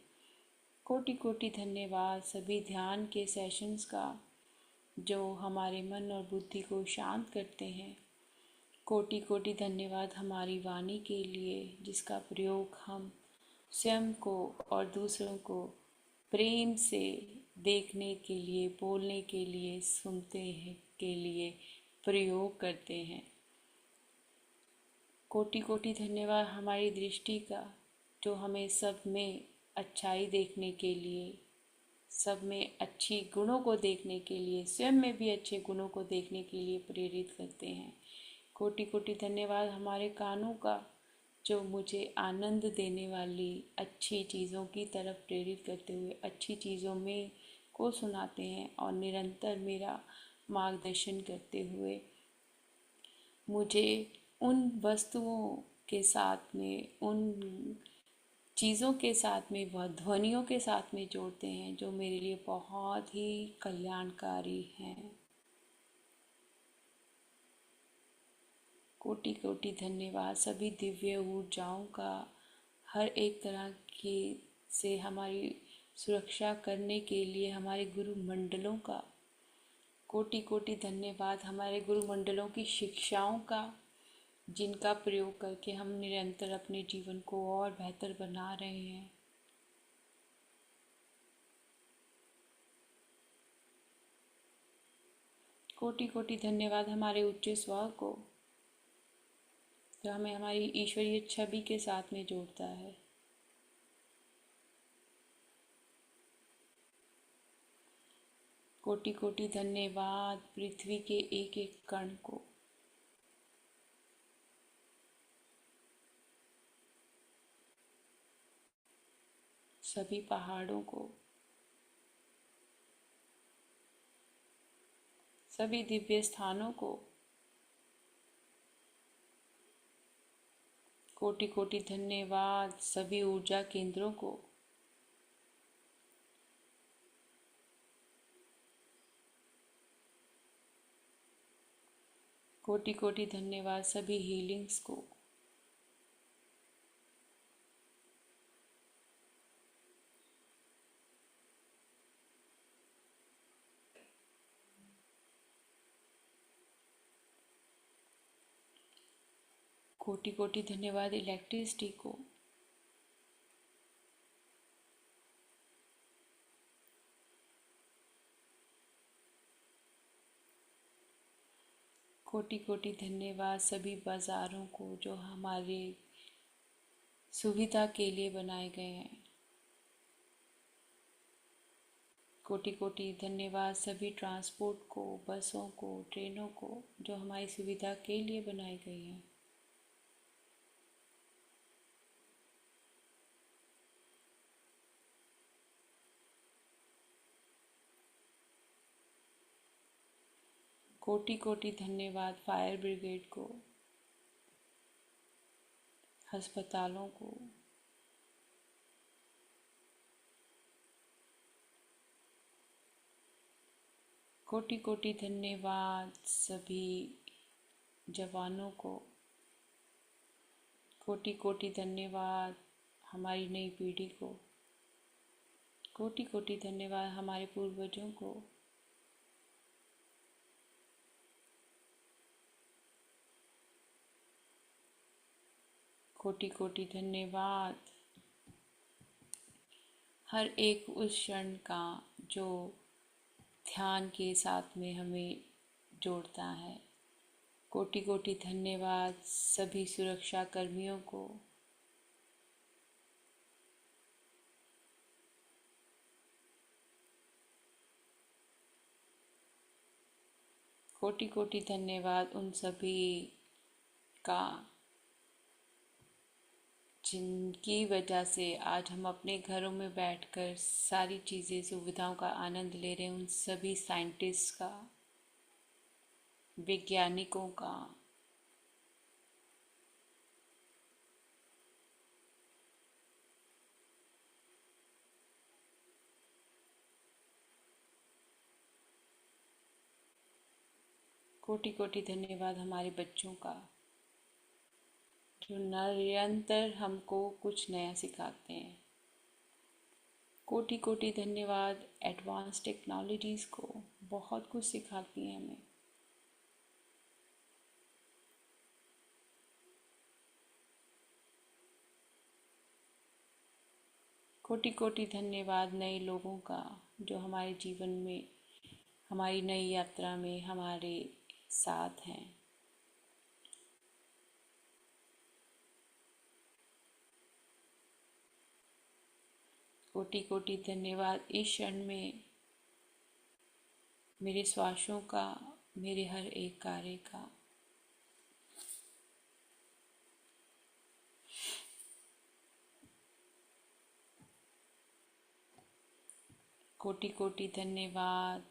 कोटि कोटि धन्यवाद। सभी ध्यान के सेशंस का जो हमारे मन और बुद्धि को शांत करते हैं, कोटि कोटि धन्यवाद। हमारी वाणी के लिए जिसका प्रयोग हम स्वयं को और दूसरों को प्रेम से देखने के लिए, बोलने के लिए, सुनते हैं के लिए प्रयोग करते हैं। कोटि कोटि धन्यवाद। हमारी दृष्टि का जो हमें सब में अच्छाई देखने के लिए, सब में अच्छी गुणों को देखने के लिए, स्वयं में भी अच्छे गुणों को देखने के लिए प्रेरित करते हैं। कोटि कोटि धन्यवाद। हमारे कानों का जो मुझे आनंद देने वाली अच्छी चीज़ों की तरफ प्रेरित करते हुए अच्छी चीज़ों में को सुनाते हैं और निरंतर मेरा मार्गदर्शन करते हुए मुझे उन वस्तुओं के साथ में, उन चीज़ों के साथ में, वह ध्वनियों के साथ में जोड़ते हैं जो मेरे लिए बहुत ही कल्याणकारी हैं। कोटि कोटि धन्यवाद सभी दिव्य ऊर्जाओं का, हर एक तरह की से हमारी सुरक्षा करने के लिए हमारे गुरु मंडलों का। कोटि कोटि धन्यवाद हमारे गुरु मंडलों की शिक्षाओं का, जिनका प्रयोग करके हम निरंतर अपने जीवन को और बेहतर बना रहे हैं। कोटि कोटि धन्यवाद हमारे उच्च स्व को, जो हमें हमारी ईश्वरीय छवि के साथ में जोड़ता है। कोटि कोटि धन्यवाद पृथ्वी के एक एक कण को, सभी पहाड़ों को, सभी दिव्य स्थानों को। कोटि कोटि धन्यवाद सभी ऊर्जा केंद्रों को। कोटि कोटि धन्यवाद सभी हीलिंग्स को। कोटि कोटि धन्यवाद इलेक्ट्रिसिटी को। कोटि कोटि धन्यवाद सभी बाज़ारों को जो हमारे सुविधा के लिए बनाए गए हैं। कोटि कोटि धन्यवाद सभी ट्रांसपोर्ट को, बसों को, ट्रेनों को, जो हमारी सुविधा के लिए बनाई गई हैं। कोटि कोटि धन्यवाद फायर ब्रिगेड को, अस्पतालों को। कोटि कोटि धन्यवाद सभी जवानों को। कोटि कोटि धन्यवाद हमारी नई पीढ़ी को। कोटि कोटि धन्यवाद हमारे पूर्वजों को। कोटि कोटि धन्यवाद हर एक उस क्षण का जो ध्यान के साथ में हमें जोड़ता है। कोटि कोटि धन्यवाद सभी सुरक्षा कर्मियों को। कोटि कोटि धन्यवाद उन सभी का जिनकी वजह से आज हम अपने घरों में बैठकर सारी चीज़ें सुविधाओं का आनंद ले रहे हैं। उन सभी साइंटिस्ट का, वैज्ञानिकों का। कोटि कोटि धन्यवाद हमारे बच्चों का, जो निरंतर हमको कुछ नया सिखाते हैं। कोटि कोटि धन्यवाद एडवांस टेक्नोलॉजीज़ को, बहुत कुछ सिखाती हैं हमें। कोटि कोटि धन्यवाद नए लोगों का, जो हमारे जीवन में, हमारी नई यात्रा में हमारे साथ हैं। कोटि कोटि धन्यवाद इस क्षण में मेरे श्वासों का, मेरे हर एक कार्य का। कोटि कोटि धन्यवाद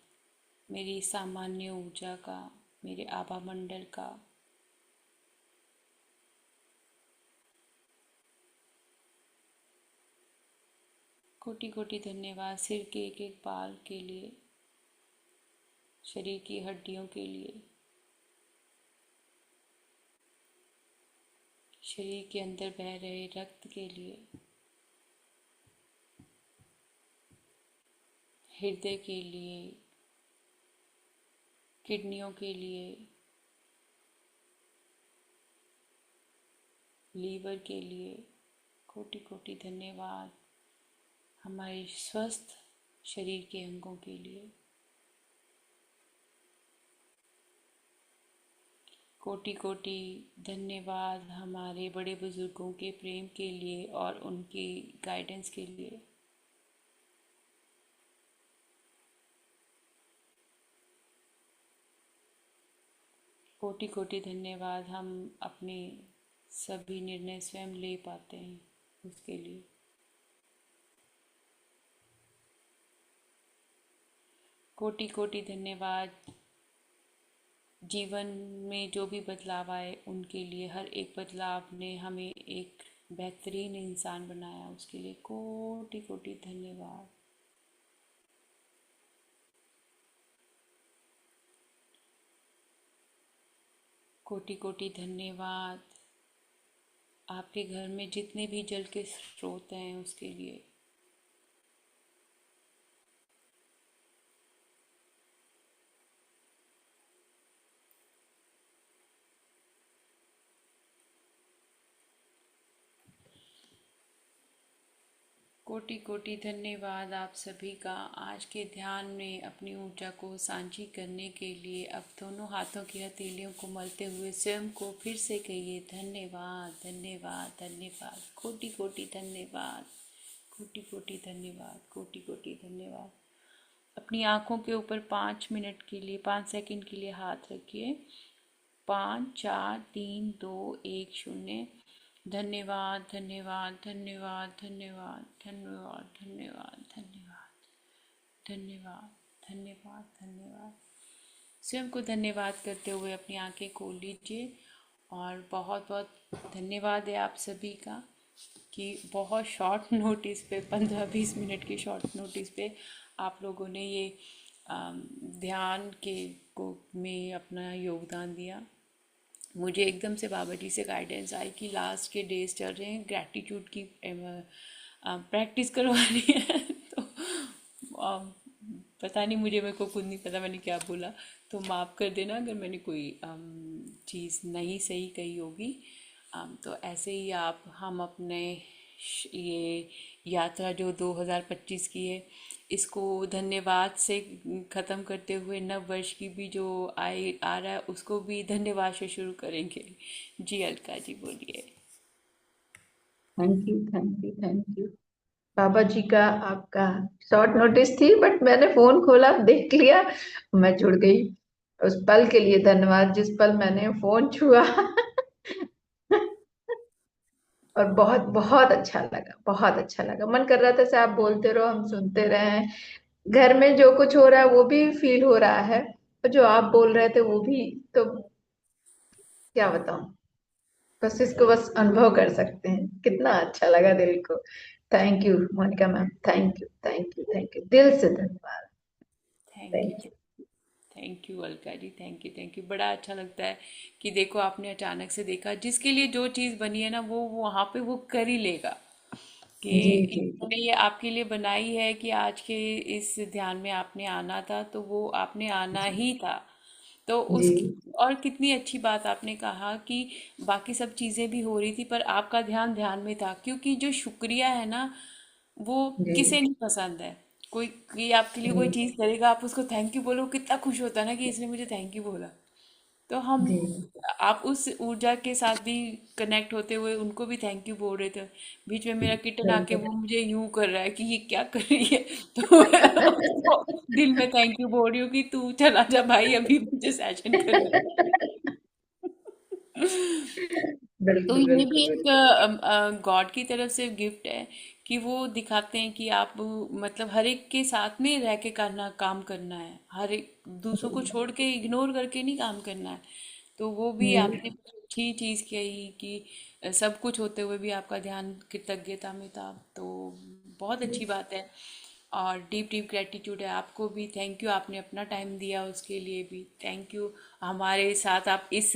मेरी सामान्य ऊर्जा का, मेरे आभा मंडल का। कोटि कोटि धन्यवाद सिर के एक एक बाल के लिए, शरीर की हड्डियों के लिए। शरीर के अंदर बह रहे रक्त के लिए, हृदय के लिए, किडनियों के लिए, लीवर के लिए कोटि कोटि धन्यवाद। हमारे स्वस्थ शरीर के अंगों के लिए कोटि कोटि धन्यवाद। हमारे बड़े बुजुर्गों के प्रेम के लिए और उनकी गाइडेंस के लिए कोटि कोटि धन्यवाद। हम अपने सभी निर्णय स्वयं ले पाते हैं उसके लिए कोटि कोटि धन्यवाद। जीवन में जो भी बदलाव आए उनके लिए, हर एक बदलाव ने हमें एक बेहतरीन इंसान बनाया, उसके लिए कोटि कोटि धन्यवाद। कोटि कोटि धन्यवाद। आपके घर में जितने भी जल के स्रोत हैं उसके लिए कोटि कोटि धन्यवाद आप सभी का। आज के ध्यान में अपनी ऊर्जा को सांझी करने के लिए अब दोनों हाथों की हथेलियों को मलते हुए स्वयं को फिर से कहिए, धन्यवाद धन्यवाद धन्यवाद, कोटि कोटि धन्यवाद, कोटि कोटि धन्यवाद, कोटि कोटि धन्यवाद। अपनी आंखों के ऊपर 5 मिनट के लिए, 5 सेकंड के लिए हाथ रखिए। 5 4 3 2 1 0। धन्यवाद धन्यवाद धन्यवाद धन्यवाद धन्यवाद धन्यवाद धन्यवाद धन्यवाद धन्यवाद धन्यवाद। स्वयं को धन्यवाद करते हुए अपनी आंखें खोल लीजिए। और बहुत बहुत धन्यवाद है आप सभी का कि बहुत शॉर्ट नोटिस पे, 15-20 मिनट की शॉर्ट नोटिस पे आप लोगों ने ये ध्यान के को में अपना योगदान दिया। मुझे एकदम से बाबा जी से गाइडेंस आई कि लास्ट के डेज चल रहे हैं, ग्रैटिट्यूड की प्रैक्टिस करवानी है। तो पता नहीं, मेरे को खुद नहीं पता मैंने क्या बोला, तो माफ़ कर देना अगर मैंने कोई चीज़ नहीं सही कही होगी। तो ऐसे ही आप हम अपने ये यात्रा जो 2025 की है, इसको धन्यवाद से ख़त्म करते हुए नव वर्ष की भी जो आए आ रहा है उसको भी धन्यवाद से शुरू करेंगे। जी अलका जी बोलिए। Thank you thank you thank you. Baba ji का आपका शॉर्ट नोटिस थी, बट मैंने फोन खोला, देख लिया, मैं जुड़ गई। उस पल के लिए धन्यवाद जिस पल मैंने फोन छुआ। और बहुत बहुत अच्छा लगा, बहुत अच्छा लगा। मन कर रहा था से आप बोलते रहो, हम सुनते रहे। घर में जो कुछ हो रहा है वो भी फील हो रहा है, और जो आप बोल रहे थे वो भी। तो क्या बताऊं, बस इसको बस अनुभव कर सकते हैं, कितना अच्छा लगा दिल को। Thank you Monica ma'am, thank you thank you thank you, दिल से धन्यवाद। Thank you. Thank you. Thank you Alka ji, thank you thank you. बड़ा अच्छा लगता है कि देखो आपने अचानक से देखा, जिसके लिए जो चीज़ बनी है ना वो वहाँ पे वो कर ही लेगा। कि जी जी जी इन्होंने ये आपके लिए बनाई है कि आज के इस ध्यान में आपने आना था तो वो आपने आना जी ही था। तो जी उसकी और कितनी अच्छी बात आपने कहा कि बाकी सब चीज़ें भी हो रही थी पर आपका ध्यान ध्यान में था, क्योंकि जो शुक्रिया है ना वो जी किसे नहीं पसंद है। कोई आपके लिए कोई जी चीज़ करेगा, आप उसको थैंक यू बोलो, कितना खुश होता है ना कि इसने मुझे थैंक यू बोला। तो हम जी आप उस ऊर्जा के साथ भी कनेक्ट होते हुए उनको भी थैंक यू बोल रहे थे। बीच में मेरा किटन आके बिल्कुल। वो मुझे यूं कर रहा है कि ये क्या कर रही है। तो मैं उसको दिल में थैंक यू बोल रही हूँ कि तू चला जा भाई, अभी मुझे सेशन करना है। तो बिल्कुल ये भी बिल्कुल एक बिल्कुल। गॉड की तरफ से गिफ्ट है कि वो दिखाते हैं कि आप मतलब हर एक के साथ में रह के करना, काम करना है, हर एक दूसरों को छोड़ के इग्नोर करके नहीं काम करना है। तो वो भी जी आपने अच्छी चीज़ कही कि सब कुछ होते हुए भी आपका ध्यान कृतज्ञता में था। तो बहुत अच्छी बात है। और डीप डीप ग्रेटिट्यूड है आपको भी। थैंक यू, आपने अपना टाइम दिया, उसके लिए भी थैंक यू। हमारे साथ आप इस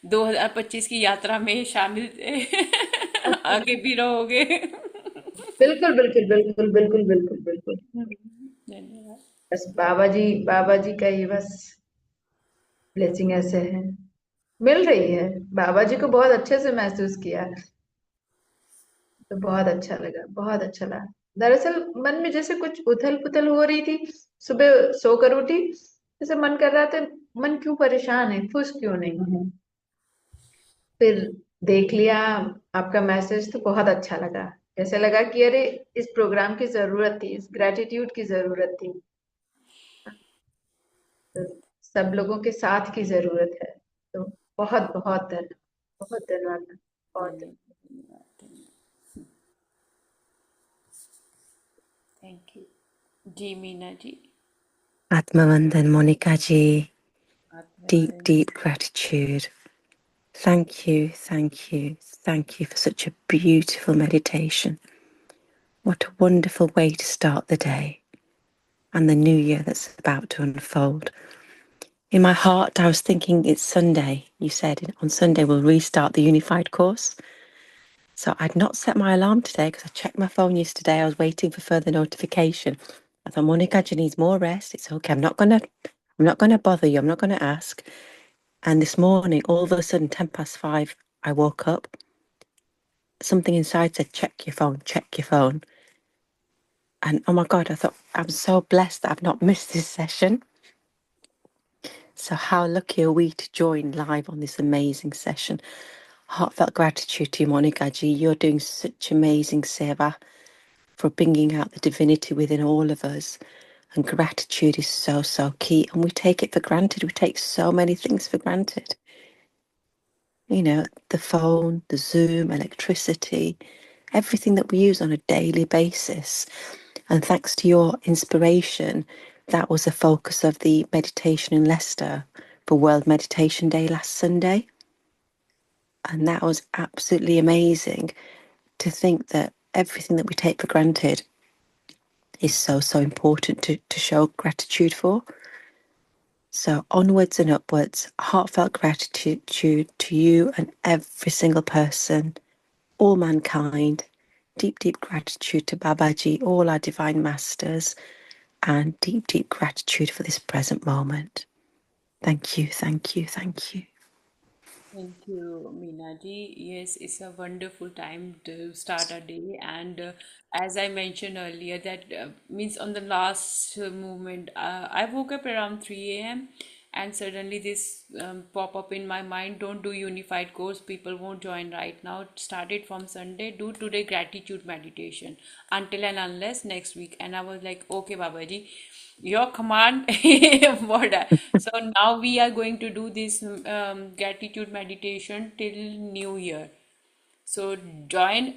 2025 की यात्रा में शामिल थे। आगे भी रहोगे। बिल्कुल बिल्कुल बिल्कुल बिल्कुल बिल्कुल बिल्कुल। धन्यवाद। बस बाबा जी का ही बस ब्लेसिंग ऐसे है, मिल रही है। बाबा जी को बहुत अच्छे से महसूस किया, तो बहुत अच्छा लगा, बहुत अच्छा लगा। दरअसल मन में जैसे कुछ उथल पुथल हो रही थी। सुबह सोकर उठी, जैसे मन कर रहा था, मन क्यों परेशान है, खुश क्यों नहीं है। फिर देख लिया आपका मैसेज, तो बहुत अच्छा लगा। ऐसे लगा कि अरे, इस प्रोग्राम की जरूरत थी, इस ग्रेटिट्यूड की जरूरत थी, तो सब लोगों के साथ की जरूरत है। तो बहुत बहुत धन्यवाद, बहुत धन्यवाद, बहुत धन्यवाद। धन्यवाद। धन्यवाद। धन्यवाद। Thank you. जी Meena ji. Atmavandan Monica ji, deep, आत्मवंदन। deep gratitude. Thank you, thank you, thank you for such a beautiful meditation. What a wonderful way to start the day and the new year that's about to unfold. In my heart, I was thinking it's Sunday. You said on Sunday we'll restart the unified course. So I'd not set my alarm today because I checked my phone yesterday. I was waiting for further notification. I thought Monica she needs more rest. It's okay. I'm not gonna bother you. I'm not gonna ask. And this morning, all of a sudden, 5:10, I woke up. Something inside said, check your phone, check your phone. And oh my God, I thought, I'm so blessed that I've not missed this session. So how lucky are we to join live on this amazing session? Heartfelt gratitude to you, Monica G. You're doing such amazing seva for bringing out the divinity within all of us. And gratitude is so, so key. And we take it for granted. We take so many things for granted. You know, the phone, the Zoom, electricity, everything that we use on a daily basis. And thanks to your inspiration, that was the focus of the meditation in Leicester for World Meditation Day last Sunday. And that was absolutely amazing to think that everything that we take for granted is so, so important to show gratitude for. So onwards and upwards, heartfelt gratitude to you and every single person, all mankind. Deep, deep gratitude to Babaji, all our divine masters, and deep, deep gratitude for this present moment. Thank you, thank you, thank you. Thank you, Meena ji. Yes, it's a wonderful time to start our day. And as I mentioned earlier, that means on the last movement, I woke up around 3 a.m. and suddenly this pop up in my mind, don't do unified course, people won't join right now. Started from Sunday, do today gratitude meditation until and unless next week. And I was like, okay, Babaji, your command. What so now we are going to do this gratitude meditation till new year. So join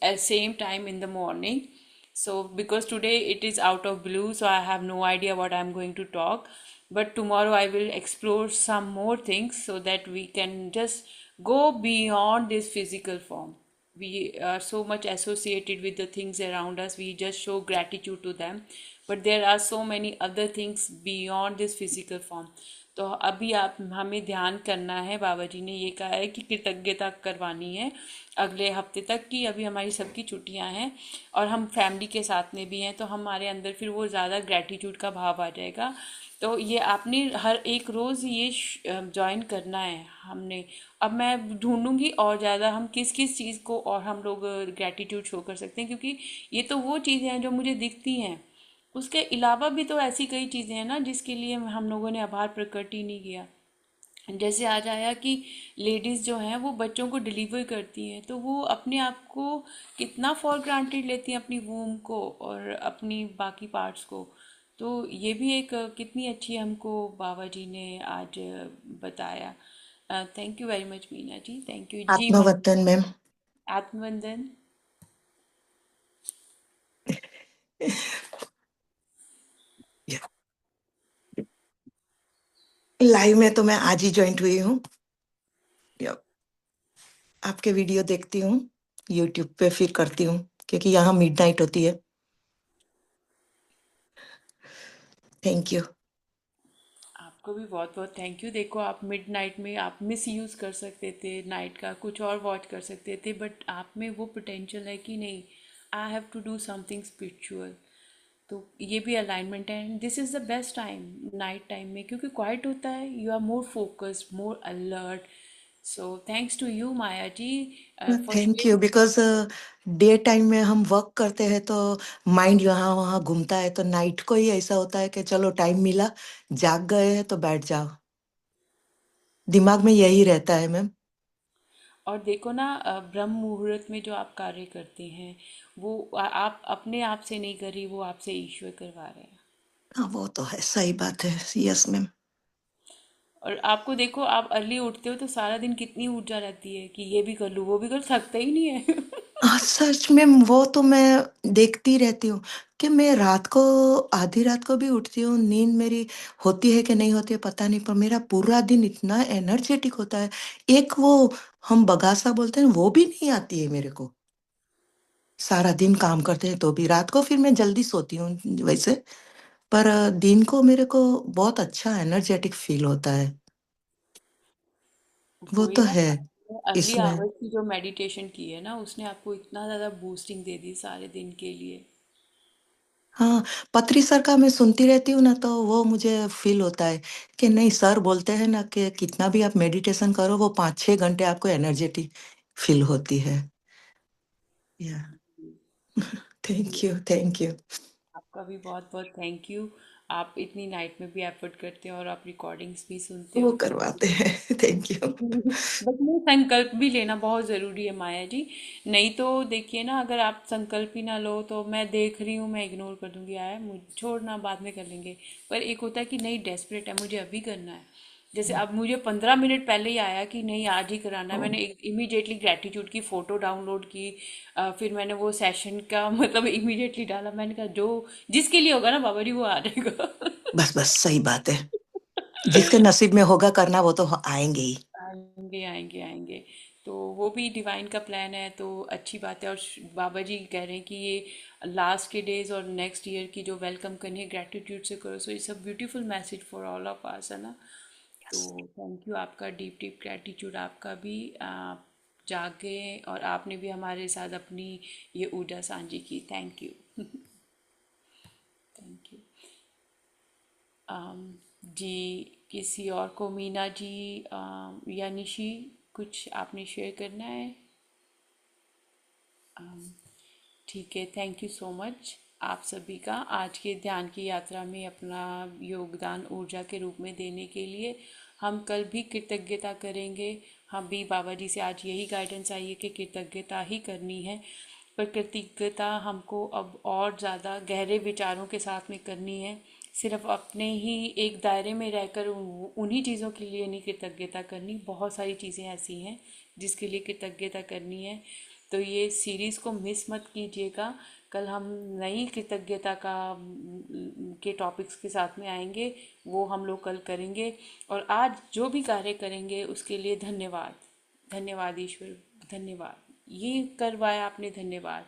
at same time in the morning. So because today it is out of blue, so I have no idea what I'm going to talk, but tomorrow I will explore some more things so that we can just go beyond this physical form. We are so much associated with the things around us, we just show gratitude to them, but there are so many other things beyond this physical form. तो अभी आप हमें ध्यान करना है, बाबा जी ने ये कहा है कि कृतज्ञता करवानी है अगले हफ्ते तक की। अभी हमारी सबकी छुट्टियां हैं और हम फैमिली के साथ में भी हैं, तो हमारे अंदर फिर वो ज़्यादा ग्रैटिट्यूड का भाव आ जाएगा। तो ये आपने हर एक रोज़ ये ज्वाइन करना है हमने। अब मैं ढूंढूंगी और ज़्यादा हम किस किस चीज़ को और हम लोग ग्रैटिट्यूड शो कर सकते हैं, क्योंकि ये तो वो चीज़ें हैं जो मुझे दिखती हैं। उसके अलावा भी तो ऐसी कई चीज़ें हैं ना जिसके लिए हम लोगों ने आभार प्रकट ही नहीं किया। जैसे आज आया कि लेडीज़ जो हैं वो बच्चों को डिलीवर करती हैं, तो वो अपने आप को कितना फॉर ग्रांटेड लेती हैं, अपनी वूम को और अपनी बाकी पार्ट्स को। तो ये भी एक कितनी अच्छी हमको बाबा जी ने आज बताया। Thank you very much Meena ji, thank you जी। Atmavandan, ma'am. आत्मवंदन। Yeah. लाइव में तो मैं आज ही ज्वाइन हुई हूँ। Yeah. आपके वीडियो देखती हूँ यूट्यूब पे, फिर करती हूँ क्योंकि यहाँ मिडनाइट होती है। Thank you. आपको भी बहुत बहुत थैंक यू। देखो, आप मिडनाइट में आप मिस यूज़ कर सकते थे नाइट का, कुछ और वॉच कर सकते थे, बट आप में वो पोटेंशियल है कि नहीं, I have to do something spiritual. तो ये भी अलाइनमेंट है, and this is the best time night time में, क्योंकि क्वाइट होता है, you are more focused, more alert. So thanks to you Maya ji for thank you, sharing. Because day time में हम वर्क करते हैं तो माइंड यहाँ वहाँ घूमता है, तो नाइट को ही ऐसा होता है कि चलो टाइम मिला, जाग गए हैं तो बैठ जाओ, दिमाग में यही रहता है मैम। और देखो ना, ब्रह्म मुहूर्त में जो आप कार्य करते हैं, वो आप अपने आप से नहीं कर रही, वो आपसे ईश्वर करवा रहे हैं। हाँ वो तो है, सही बात है, यस मैम। और आपको देखो, आप अर्ली उठते हो तो सारा दिन कितनी ऊर्जा रहती है कि ये भी कर लूँ वो भी कर, थकता ही नहीं है। हाँ सच में, वो तो मैं देखती रहती हूँ कि मैं रात को, आधी रात को भी उठती हूँ, नींद मेरी होती है कि नहीं होती है पता नहीं, पर मेरा पूरा दिन इतना एनर्जेटिक होता है। एक वो हम बगासा बोलते हैं वो भी नहीं आती है मेरे को। सारा दिन काम करते हैं तो भी रात को फिर मैं जल्दी सोती हूँ वैसे, पर दिन को मेरे को बहुत अच्छा एनर्जेटिक फील होता है। वो वही तो ना, है अर्ली इसमें। आवर्स की जो मेडिटेशन की है ना, उसने आपको इतना ज़्यादा बूस्टिंग दे दी सारे दिन के लिए। हाँ, पत्री सर का मैं सुनती रहती हूँ ना, तो वो मुझे फील होता है कि नहीं, सर बोलते हैं ना कि कितना भी आप मेडिटेशन करो वो 5-6 घंटे आपको एनर्जेटिक फील होती है। या थैंक यू, थैंक यू। आपका भी बहुत बहुत थैंक यू। आप इतनी नाइट में भी एफर्ट करते हो और आप रिकॉर्डिंग्स भी सुनते वो हो, तो करवाते हैं थैंक यू। बट ये संकल्प भी लेना बहुत ज़रूरी है माया जी। नहीं तो देखिए ना, अगर आप संकल्प ही ना लो तो मैं देख रही हूँ, मैं इग्नोर कर दूंगी, आया मुझे छोड़ना, बाद में कर लेंगे। पर एक होता है कि नहीं, डेस्परेट है, मुझे अभी करना है। जैसे अब मुझे 15 मिनट पहले ही आया कि नहीं आज ही कराना है, मैंने इमीडिएटली ग्रेटिट्यूड की फ़ोटो डाउनलोड की। फिर मैंने वो सेशन का मतलब इमीडिएटली डाला, मैंने कहा जो जिसके लिए होगा ना बाबा जी वो आ जाएगा। बस बस सही बात है, जिसके नसीब में होगा करना वो तो आएंगे ही। आएंगे आएंगे आएंगे। तो वो भी डिवाइन का प्लान है, तो अच्छी बात है। और बाबा जी कह रहे हैं कि ये लास्ट के डेज और नेक्स्ट ईयर की जो वेलकम करनी है ग्रेटिट्यूड से करो। So it's a beautiful message for all of us, है ना। तो थैंक यू, आपका डीप डीप ग्रेटिट्यूड आपका भी। आप जागे और आपने भी हमारे साथ अपनी ये ऊर्जा साझी की। Thank you. Thank you. जी, किसी और को, मीना जी या निशी, कुछ आपने शेयर करना है? ठीक है, थैंक यू सो मच आप सभी का आज के ध्यान की यात्रा में अपना योगदान ऊर्जा के रूप में देने के लिए। हम कल भी कृतज्ञता करेंगे। हम भी बाबा जी से आज यही गाइडेंस आई है कि कृतज्ञता ही करनी है। पर कृतज्ञता हमको अब और ज़्यादा गहरे विचारों के साथ में करनी है। सिर्फ अपने ही एक दायरे में रहकर उन्हीं चीज़ों के लिए नहीं कृतज्ञता करनी, बहुत सारी चीज़ें ऐसी हैं जिसके लिए कृतज्ञता करनी है। तो ये सीरीज़ को मिस मत कीजिएगा। कल हम नई कृतज्ञता का के टॉपिक्स के साथ में आएंगे, वो हम लोग कल करेंगे। और आज जो भी कार्य करेंगे उसके लिए धन्यवाद। धन्यवाद ईश्वर, धन्यवाद, ये करवाया आपने, धन्यवाद।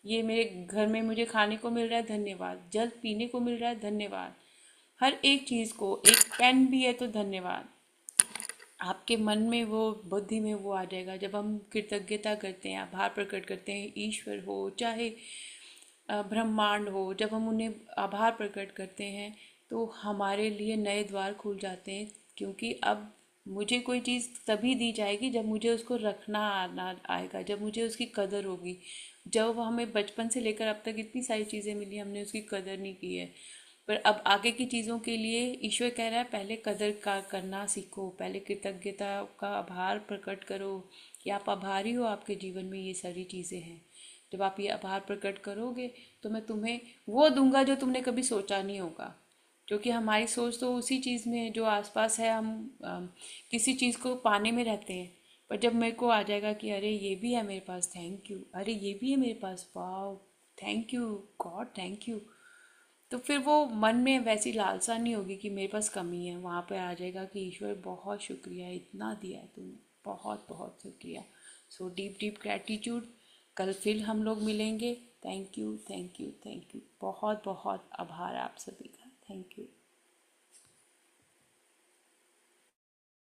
ये मेरे घर में मुझे खाने को मिल रहा है, धन्यवाद। जल पीने को मिल रहा है, धन्यवाद। हर एक चीज़ को, एक पेन भी है तो धन्यवाद। आपके मन में वो, बुद्धि में वो आ जाएगा जब हम कृतज्ञता करते हैं, आभार प्रकट करते हैं। ईश्वर हो चाहे ब्रह्मांड हो, जब हम उन्हें आभार प्रकट करते हैं तो हमारे लिए नए द्वार खुल जाते हैं। क्योंकि अब मुझे कोई चीज़ तभी दी जाएगी जब मुझे उसको रखना आना आएगा, जब मुझे उसकी कदर होगी। जब हमें बचपन से लेकर अब तक इतनी सारी चीज़ें मिली, हमने उसकी कदर नहीं की है। पर अब आगे की चीज़ों के लिए ईश्वर कह रहा है पहले कदर का करना सीखो, पहले कृतज्ञता का आभार प्रकट करो कि आप आभारी हो, आपके जीवन में ये सारी चीज़ें हैं। जब आप ये आभार प्रकट करोगे तो मैं तुम्हें वो दूंगा जो तुमने कभी सोचा नहीं होगा। क्योंकि हमारी सोच तो उसी चीज़ में है जो आसपास है। हम किसी चीज़ को पाने में रहते हैं। पर जब मेरे को आ जाएगा कि अरे ये भी है मेरे पास, थैंक यू, अरे ये भी है मेरे पास, वाह, thank you God, thank you. तो फिर वो मन में वैसी लालसा नहीं होगी कि मेरे पास कमी है। वहाँ पे आ जाएगा कि ईश्वर बहुत शुक्रिया, इतना दिया है तुमने, बहुत बहुत शुक्रिया। So deep deep gratitude. कल फिर हम लोग मिलेंगे। Thank you, thank you, thank you, बहुत बहुत आभार आप सभी का। Thank you.